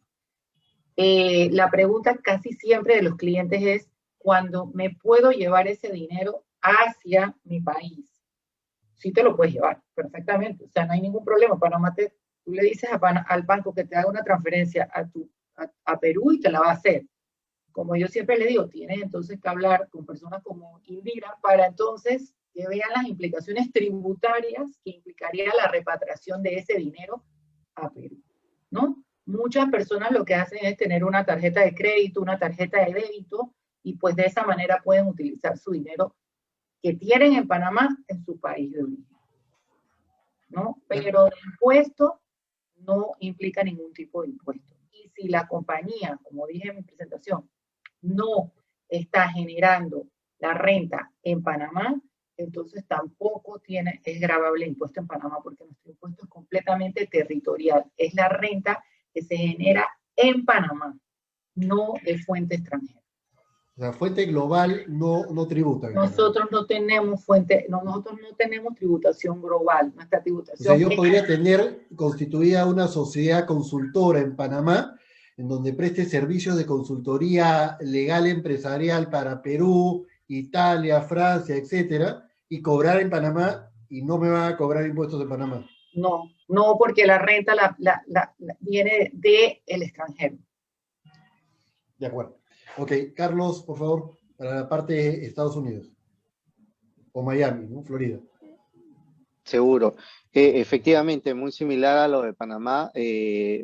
La pregunta casi siempre de los clientes es, cuando me puedo llevar ese dinero hacia mi país, sí te lo puedes llevar perfectamente, o sea, no hay ningún problema. Panamá tú le dices al banco que te haga una transferencia a Perú y te la va a hacer. Como yo siempre le digo, tienes entonces que hablar con personas como Indira para entonces que vean las implicaciones tributarias que implicaría la repatriación de ese dinero a Perú, ¿no? Muchas personas lo que hacen es tener una tarjeta de crédito, una tarjeta de débito, y pues de esa manera pueden utilizar su dinero que tienen en Panamá en su país de origen, ¿no? Pero el impuesto no implica ningún tipo de impuesto. Y si la compañía, como dije en mi presentación, no está generando la renta en Panamá, entonces tampoco es gravable el impuesto en Panamá, porque nuestro impuesto es completamente territorial. Es la renta que se genera en Panamá, no de fuente extranjera. O sea, fuente global no tributa. Nosotros no tenemos nosotros no tenemos tributación global. Nuestra tributación. O sea, yo podría tener constituida una sociedad consultora en Panamá, en donde preste servicios de consultoría legal empresarial para Perú, Italia, Francia, etcétera, y cobrar en Panamá, y no me van a cobrar impuestos en Panamá. No, porque la renta viene del extranjero. De acuerdo. Ok, Carlos, por favor, para la parte de Estados Unidos. O Miami, ¿no? Florida. Seguro. Efectivamente, muy similar a lo de Panamá,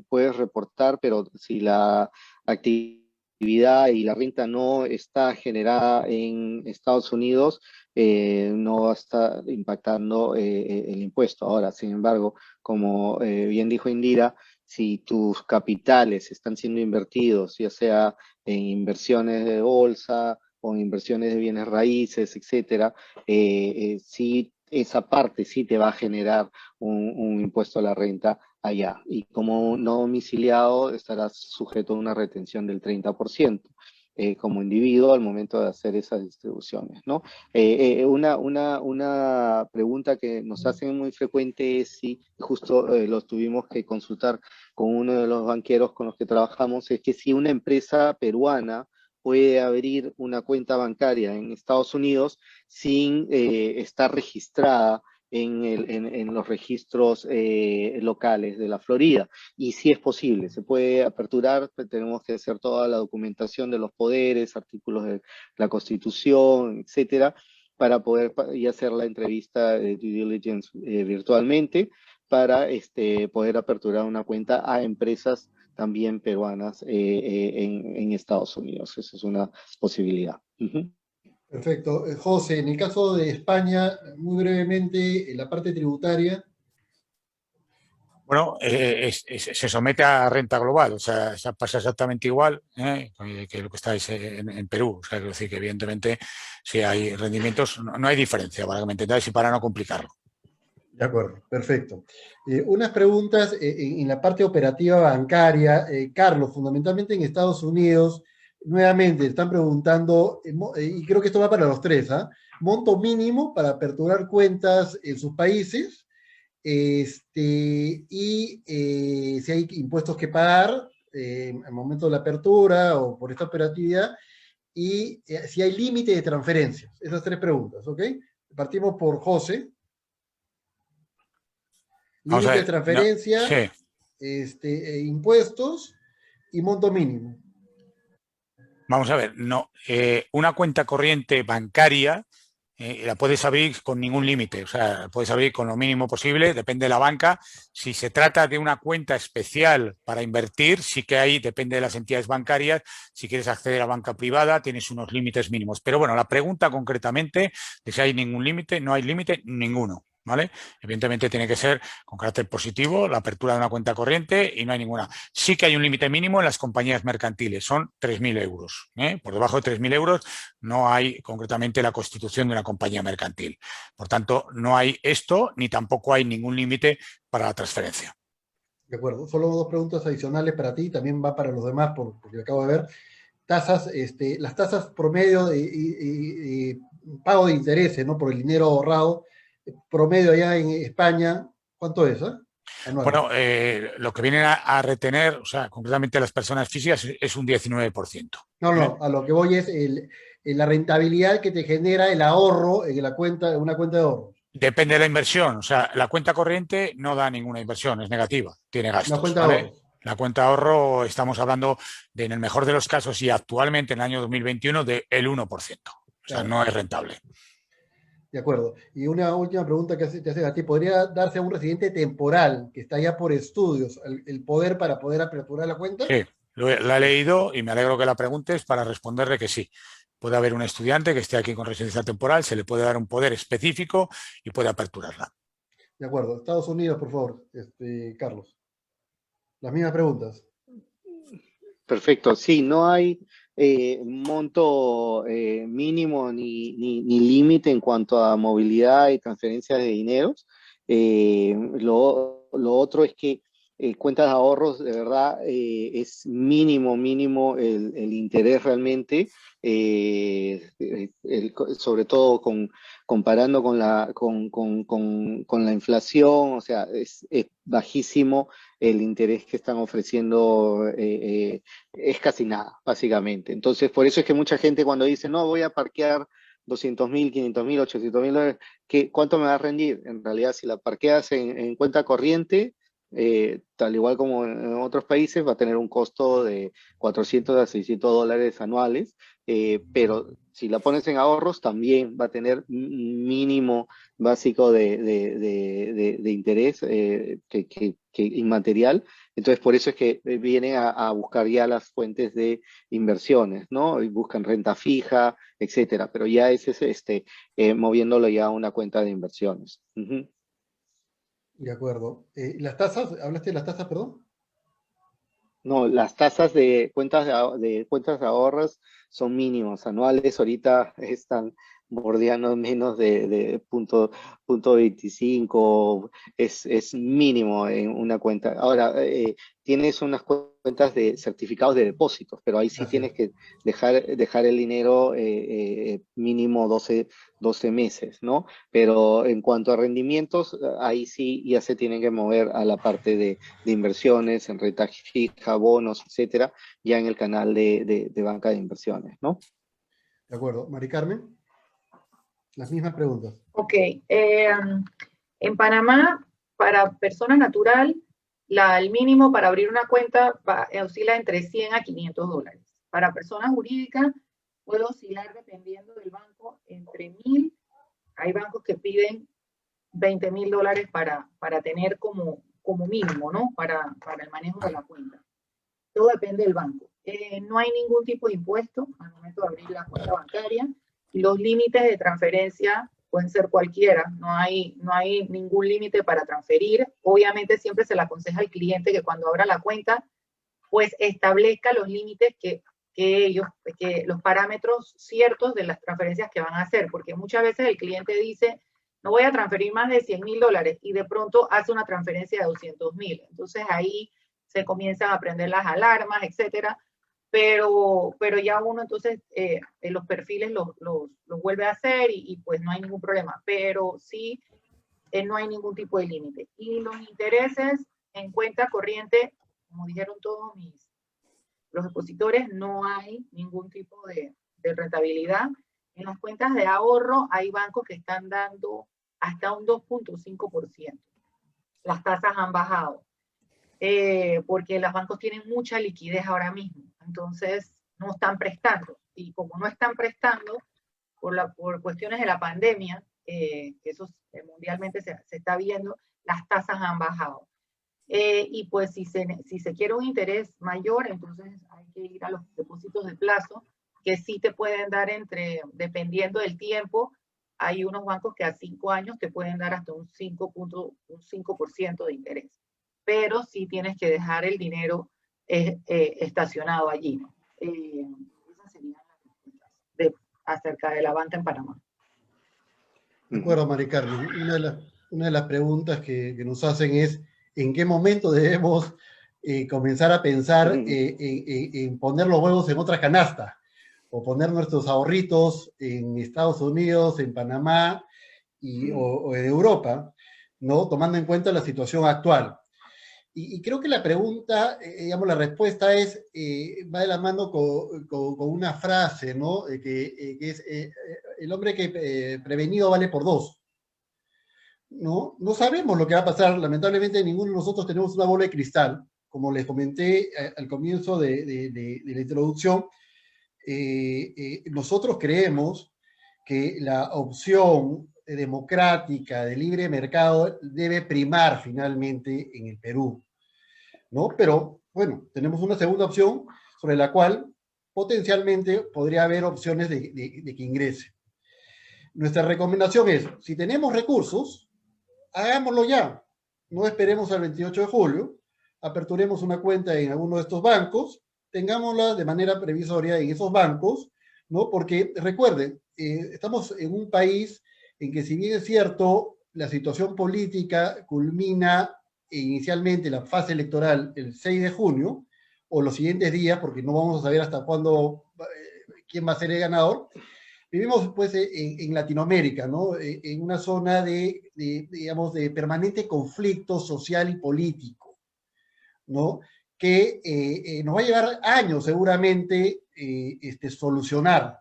puedes reportar, pero si la actividad y la renta no está generada en Estados Unidos, no va a estar impactando el impuesto. Ahora, sin embargo, como bien dijo Indira, si tus capitales están siendo invertidos, ya sea en inversiones de bolsa o en inversiones de bienes raíces, etcétera, sí esa parte sí te va a generar un impuesto a la renta allá. Y como no domiciliado, estarás sujeto a una retención del 30%. Como individuo al momento de hacer esas distribuciones, ¿no? Una pregunta que nos hacen muy frecuente es si, justo los tuvimos que consultar con uno de los banqueros con los que trabajamos, es que si una empresa peruana puede abrir una cuenta bancaria en Estados Unidos sin estar registrada en los registros locales de la Florida. Y sí es posible, se puede aperturar, tenemos que hacer toda la documentación de los poderes, artículos de la Constitución, etcétera, para poder y hacer la entrevista de due diligence virtualmente para poder aperturar una cuenta a empresas también peruanas en Estados Unidos. Esa es una posibilidad. Perfecto. José, en el caso de España, muy brevemente, en la parte tributaria. Bueno, se somete a renta global, o sea, pasa exactamente igual que lo que estáis en Perú. O sea, quiero decir que evidentemente si hay rendimientos, no hay diferencia, para que me entendáis y para no complicarlo. De acuerdo, perfecto. Unas preguntas en la parte operativa bancaria. Carlos, fundamentalmente en Estados Unidos, nuevamente están preguntando, y creo que esto va para los tres, ¿ah? Monto mínimo para aperturar cuentas en sus países, y si hay impuestos que pagar al momento de la apertura o por esta operatividad, y si hay límite de transferencias. Esas tres preguntas, ¿ok? Partimos por José. Vamos a Límite de ver, no, transferencia, sí. Impuestos y monto mínimo. Vamos a ver, no, una cuenta corriente bancaria la puedes abrir con ningún límite, o sea, la puedes abrir con lo mínimo posible, depende de la banca. Si se trata de una cuenta especial para invertir, sí que hay, depende de las entidades bancarias, si quieres acceder a banca privada, tienes unos límites mínimos. Pero bueno, la pregunta concretamente de si hay ningún límite, no hay límite ninguno. ¿Vale? Evidentemente tiene que ser con carácter positivo la apertura de una cuenta corriente y no hay ninguna. Sí que hay un límite mínimo en las compañías mercantiles, son 3.000 euros. Por debajo de 3.000 euros no hay concretamente la constitución de una compañía mercantil. Por tanto, no hay esto ni tampoco hay ningún límite para la transferencia. De acuerdo. Solo dos preguntas adicionales para ti, también va para los demás, porque acabo de ver. Tasas, las tasas promedio de pago de intereses, ¿no? Por el dinero ahorrado, promedio allá en España, ¿cuánto es, anual? Bueno, lo que vienen a retener, o sea, concretamente las personas físicas, es un 19%. No, a lo que voy es la rentabilidad que te genera el ahorro en una cuenta de ahorro. Depende de la inversión, o sea, la cuenta corriente no da ninguna inversión, es negativa, tiene Una gastos, cuenta de ¿vale? ahorros. La cuenta de ahorro, estamos hablando de, en el mejor de los casos y actualmente en el año 2021, del 1%. O sea, Claro, no es rentable. de acuerdo. Y una última pregunta que te hace a ti. ¿Podría darse a un residente temporal que está ya por estudios el poder para poder aperturar la cuenta? Sí, la he leído y me alegro que la preguntes para responderle que sí. Puede haber un estudiante que esté aquí con residencia temporal, se le puede dar un poder específico y puede aperturarla. De acuerdo. Estados Unidos, por favor, Carlos. Las mismas preguntas. Perfecto, sí, no hay monto mínimo ni límite en cuanto a movilidad y transferencias de dineros. Lo otro es que cuentas de ahorros, de verdad, es mínimo el interés realmente, sobre todo comparando con la inflación, o sea, es bajísimo el interés que están ofreciendo. Es casi nada, básicamente. Entonces, por eso es que mucha gente cuando dice, no, voy a parquear 200.000, 500.000, 800.000 dólares, ¿cuánto me va a rendir? En realidad, si la parqueas en cuenta corriente, tal igual como en otros países, va a tener un costo de 400 a 600 dólares anuales, pero si la pones en ahorros, también va a tener un mínimo básico de interés inmaterial. Entonces, por eso es que vienen a buscar ya las fuentes de inversiones, ¿no? Y buscan renta fija, etcétera, pero ya es moviéndolo ya a una cuenta de inversiones. De acuerdo. ¿Las tasas? ¿Hablaste de las tasas, perdón? No, las tasas de cuentas de cuentas de ahorros son mínimas, anuales ahorita están bordeando menos de punto 25, es mínimo en una cuenta. Ahora, tienes unas cuentas de certificados de depósitos, pero ahí sí Así tienes es. que dejar el dinero mínimo 12 meses, ¿no? Pero en cuanto a rendimientos, ahí sí ya se tienen que mover a la parte de inversiones, en renta fija, bonos, etcétera, ya en el canal de banca de inversiones, ¿no? De acuerdo. Mari Carmen, las mismas preguntas. Ok. En Panamá, para persona natural, el mínimo para abrir una cuenta oscila entre 100 a 500 dólares. Para personas jurídicas puede oscilar dependiendo del banco entre 1.000. Hay bancos que piden 20.000 dólares para tener como mínimo, ¿no? Para el manejo de la cuenta. Todo depende del banco. No hay ningún tipo de impuesto al momento de abrir la cuenta bancaria. Los límites de transferencia pueden ser cualquiera, no hay ningún límite para transferir. Obviamente siempre se le aconseja al cliente que cuando abra la cuenta, pues establezca los límites que los parámetros ciertos de las transferencias que van a hacer, porque muchas veces el cliente dice, no voy a transferir más de 100.000 dólares y de pronto hace una transferencia de 200.000. Entonces ahí se comienzan a prender las alarmas, etcétera, pero ya uno entonces los perfiles los vuelve a hacer y pues no hay ningún problema, pero sí no hay ningún tipo de límite. Y los intereses en cuenta corriente, como dijeron todos los expositores, no hay ningún tipo de rentabilidad. En las cuentas de ahorro hay bancos que están dando hasta un 2.5%. Las tasas han bajado. Porque los bancos tienen mucha liquidez ahora mismo, entonces no están prestando. Y como no están prestando, por cuestiones de la pandemia, que eso mundialmente se está viendo, las tasas han bajado. Y pues si se quiere un interés mayor, entonces hay que ir a los depósitos de plazo, que sí te pueden dar dependiendo del tiempo, hay unos bancos que a 5 años te pueden dar hasta un 5% de interés. Pero sí tienes que dejar el dinero estacionado allí. Esas serían las respuestas acerca de la banca en Panamá. De acuerdo, Mari Carmen. Una de las preguntas que nos hacen es, ¿en qué momento debemos comenzar a pensar en poner los huevos en otra canasta? O poner nuestros ahorritos en Estados Unidos, en Panamá o en Europa, ¿no? Tomando en cuenta la situación actual. Y creo que la pregunta, digamos, la respuesta va de la mano con una frase, ¿no? Que es, el hombre que prevenido vale por dos, ¿no? No sabemos lo que va a pasar, lamentablemente ninguno de nosotros tenemos una bola de cristal, como les comenté al comienzo de la introducción. Nosotros creemos que la opción democrática de libre mercado debe primar finalmente en el Perú, ¿no? Pero, bueno, tenemos una segunda opción sobre la cual potencialmente podría haber opciones de que ingrese. Nuestra recomendación es, si tenemos recursos, hagámoslo ya. No esperemos al 28 de julio, aperturemos una cuenta en alguno de estos bancos, tengámosla de manera previsoria en esos bancos, ¿no? Porque recuerden, estamos en un país en que, si bien es cierto, la situación política culmina inicialmente la fase electoral el 6 de junio, o los siguientes días, porque no vamos a saber hasta cuándo, quién va a ser el ganador. Vivimos pues en Latinoamérica, ¿no? En una zona digamos, de permanente conflicto social y político, ¿no? Que nos va a llevar años seguramente solucionar.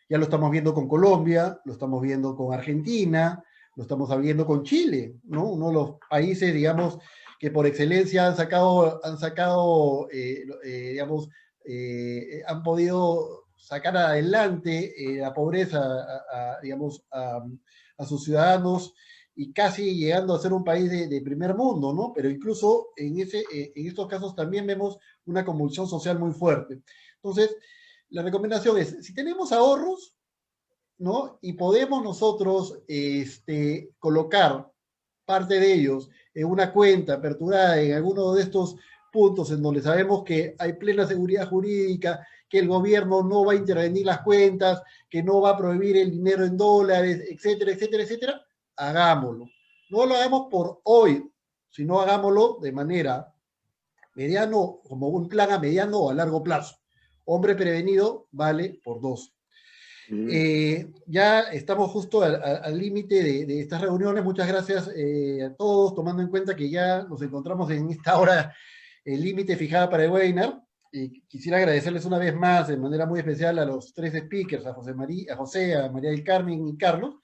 Ya lo estamos viendo con Colombia, lo estamos viendo con Argentina, lo estamos viendo con Chile, ¿no? Uno de los países, digamos, que por excelencia digamos, han podido sacar adelante la pobreza, digamos, a sus ciudadanos, y casi llegando a ser un país de primer mundo, ¿no? Pero incluso en estos casos también vemos una convulsión social muy fuerte. Entonces, la recomendación es, si tenemos ahorros, ¿no? Y podemos nosotros colocar parte de ellos en una cuenta aperturada en alguno de estos puntos en donde sabemos que hay plena seguridad jurídica, que el gobierno no va a intervenir las cuentas, que no va a prohibir el dinero en dólares, etcétera, etcétera, etcétera, hagámoslo. No lo hagamos por hoy, sino hagámoslo de manera mediano, como un plan a mediano o a largo plazo. Hombre prevenido vale por dos. Ya estamos justo al límite de estas reuniones. Muchas gracias a todos, tomando en cuenta que ya nos encontramos en esta hora, el límite fijada para el webinar. Y quisiera agradecerles una vez más, de manera muy especial, a los 3 speakers, a José, a María del Carmen y Carlos,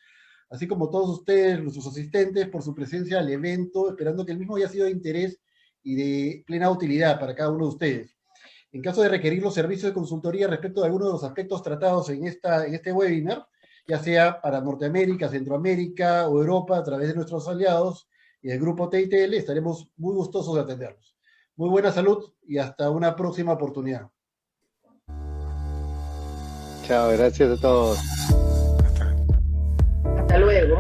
así como todos ustedes, nuestros asistentes, por su presencia al evento, esperando que el mismo haya sido de interés y de plena utilidad para cada uno de ustedes. En caso de requerir los servicios de consultoría respecto de alguno de los aspectos tratados en este webinar, ya sea para Norteamérica, Centroamérica o Europa, a través de nuestros aliados y el grupo TITL, estaremos muy gustosos de atenderlos. Muy buena salud y hasta una próxima oportunidad. Chao, gracias a todos. Hasta luego.